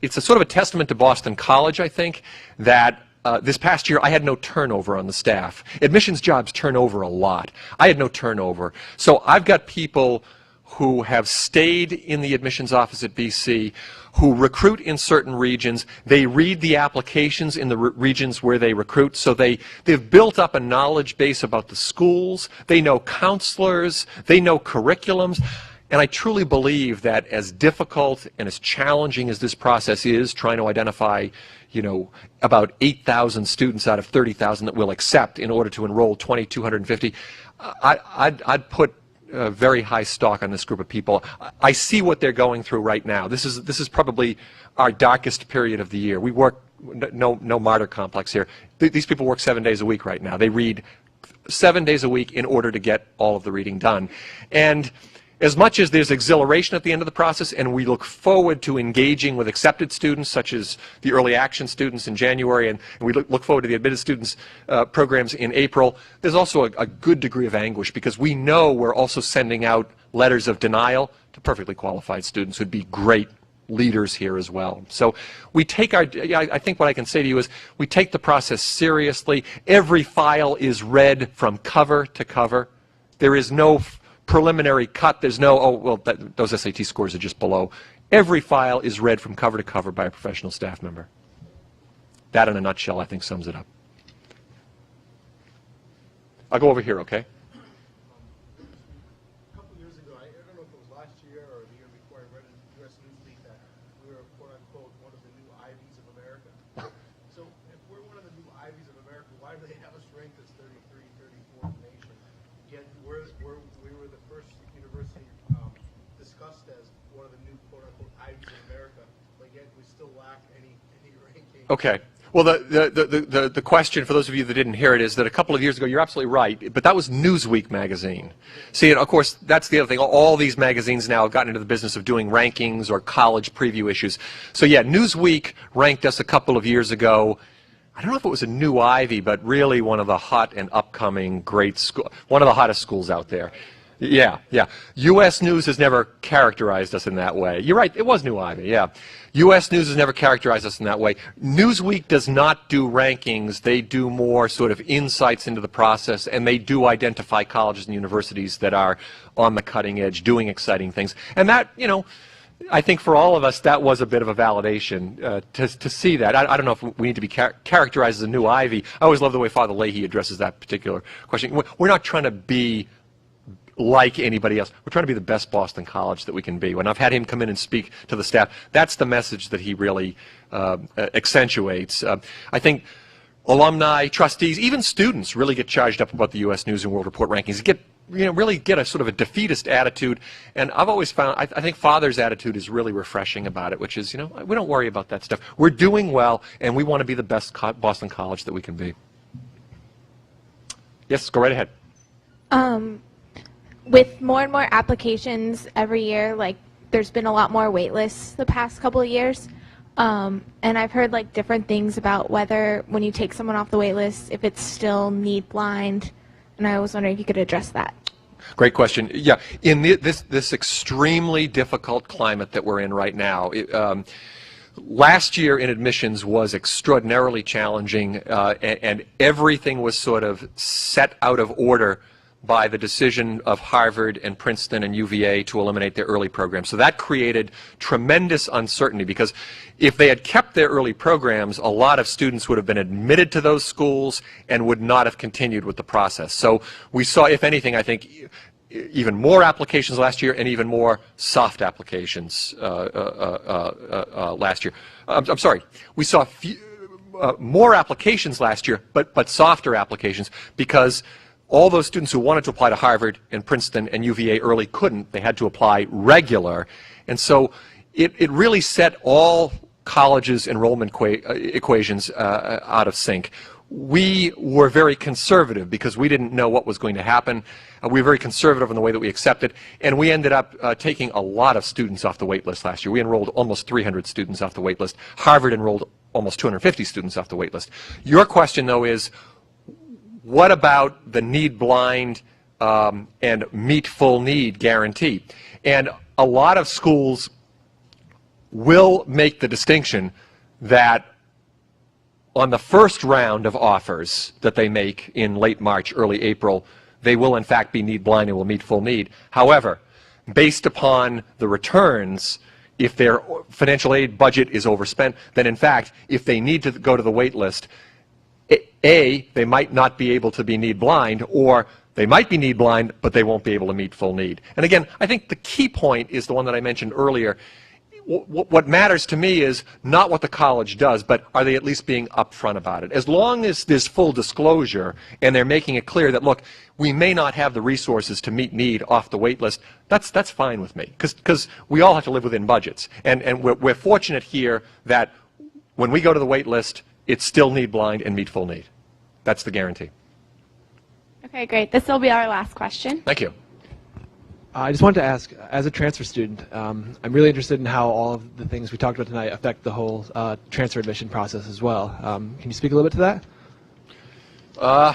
it's a sort of a testament to Boston College, I think, that this past year I had no turnover on the staff. Admissions jobs turn over a lot. I had no turnover. So I've got people who have stayed in the admissions office at BC, who recruit in certain regions. They read the applications in the regions where they recruit, so they've built up a knowledge base about the schools. They know counselors. They know curriculums. And I truly believe that as difficult and as challenging as this process is, trying to identify, you know, about 8,000 students out of 30,000 that we'll accept in order to enroll 2,250, I'd put very high stock on this group of people. I see what they're going through right now. This is probably our darkest period of the year. We work, no martyr complex here. These people work 7 days a week right now. They read 7 days a week in order to get all of the reading done. And as much as there's exhilaration at the end of the process, and we look forward to engaging with accepted students, such as the early action students in January, and we look forward to the admitted students programs in April, there's also a good degree of anguish because we know we're also sending out letters of denial to perfectly qualified students who'd be great leaders here as well. So we take I think what I can say to you is we take the process seriously. Every file is read from cover to cover. There is no preliminary cut. There's no, oh, well, those SAT scores are just below. Every file is read from cover to cover by a professional staff member. That, in a nutshell, I think sums it up. I'll go over here, okay? A couple years ago, I don't know if it was last year or the year before, I read in U.S. Newsweek that we were, quote-unquote, one of the new Ivies of America. So if we're one of the new Ivies of America, why do they have us ranked as 33, 34th nation? Yet we were the first university discussed as one of the new quote-unquote Ivies of America, but yet we still lack any ranking. Okay. Well, the question, for those of you that didn't hear it, is that a couple of years ago, you're absolutely right, but that was Newsweek magazine. See, and of course, that's the other thing. All these magazines now have gotten into the business of doing rankings or college preview issues. So yeah, Newsweek ranked us a couple of years ago. I don't know if it was a new Ivy, but really one of the hot and upcoming great school, one of the hottest schools out there. Yeah. U.S. News has never characterized us in that way. You're right, it was new Ivy, yeah. U.S. News has never characterized us in that way. Newsweek does not do rankings. They do more sort of insights into the process, and they do identify colleges and universities that are on the cutting edge, doing exciting things. And that, you know, I think for all of us, that was a bit of a validation to see that. I don't know if we need to be characterized as a new Ivy. I always love the way Father Leahy addresses that particular question. We're not trying to be like anybody else. We're trying to be the best Boston College that we can be. When I've had him come in and speak to the staff, that's the message that he really accentuates. I think alumni, trustees, even students really get charged up about the U.S. News and World Report rankings. Really get a sort of a defeatist attitude, and I've always found, I think Father's attitude is really refreshing about it, which is, we don't worry about that stuff. We're doing well, and we want to be the best Boston College that we can be. Yes, go right ahead. With more and more applications every year, like there's been a lot more wait lists the past couple of years, and I've heard like different things about whether when you take someone off the wait list, if it's still need blind, and I was wondering if you could address that. Great question. Yeah, in this extremely difficult climate that we're in right now, last year in admissions was extraordinarily challenging, and everything was sort of set out of order by the decision of Harvard and Princeton and UVA to eliminate their early programs. So that created tremendous uncertainty, because if they had kept their early programs, a lot of students would have been admitted to those schools and would not have continued with the process. So we saw, if anything, I think, even more applications last year and even more soft applications last year. I'm sorry, we saw more applications last year, but softer applications, because all those students who wanted to apply to Harvard and Princeton and UVA early couldn't. They had to apply regular. And so it really set all colleges' enrollment equations out of sync. We were very conservative because we didn't know what was going to happen. We were very conservative in the way that we accepted, and we ended up taking a lot of students off the wait list last year. We enrolled almost 300 students off the wait list. Harvard enrolled almost 250 students off the wait list. Your question, though, is, what about the need blind and meet full need guarantee? And a lot of schools will make the distinction that on the first round of offers that they make in late March, early April, they will in fact be need blind and will meet full need. However, based upon the returns, if their financial aid budget is overspent, then in fact, if they need to go to the wait list, A, they might not be able to be need blind, or they might be need blind, but they won't be able to meet full need. And again, I think the key point is the one that I mentioned earlier. What matters to me is not what the college does, but are they at least being upfront about it? As long as there's full disclosure and they're making it clear that, look, we may not have the resources to meet need off the wait list, that's fine with me, because we all have to live within budgets. And we're fortunate here that when we go to the wait list, it's still need blind and meet full need. That's the guarantee. Okay, great. This will be our last question. Thank you. I just wanted to ask, as a transfer student, I'm really interested in how all of the things we talked about tonight affect the whole transfer admission process as well. Can you speak a little bit to that?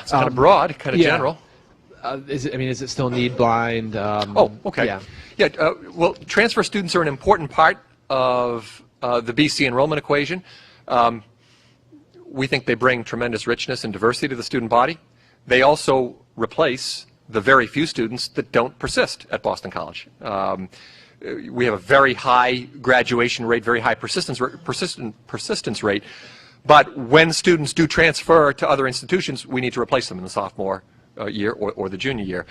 It's kind of broad, kind of general. Is it still need blind? Oh, okay. Yeah. Well, transfer students are an important part of the BC enrollment equation. We think they bring tremendous richness and diversity to the student body. They also replace the very few students that don't persist at Boston College. We have a very high graduation rate, very high persistence rate, but when students do transfer to other institutions, we need to replace them in the sophomore year or the junior year.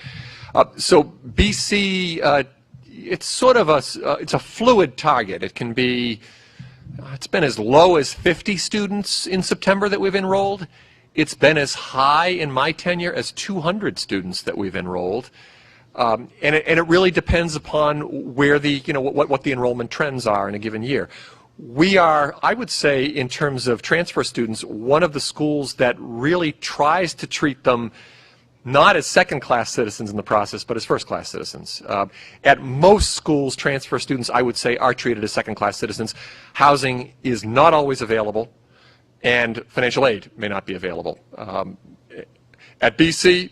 So BC, it's sort of it's a fluid target. It can be, it's been as low as 50 students in September that we've enrolled. It's been as high in my tenure as 200 students that we've enrolled. And it really depends upon where the, what the enrollment trends are in a given year. We are, I would say, in terms of transfer students, one of the schools that really tries to treat them not as second-class citizens in the process, but as first-class citizens. At most schools, transfer students, I would say, are treated as second-class citizens. Housing is not always available, and financial aid may not be available. At BC,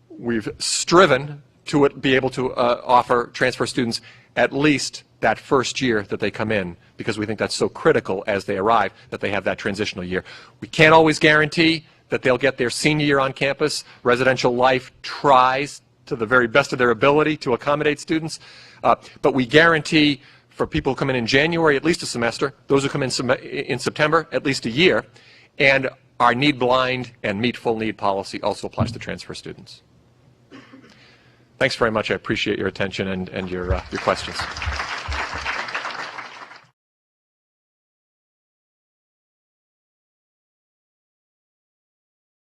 we've striven to be able to offer transfer students at least that first year that they come in, because we think that's so critical as they arrive that they have that transitional year. We can't always guarantee that they'll get their senior year on campus. Residential life tries to the very best of their ability to accommodate students, but we guarantee For people who come in January, at least a semester. Those who come in September, at least a year. And our need blind and meet full need policy also applies to transfer students. Thanks very much. I appreciate your attention and your questions.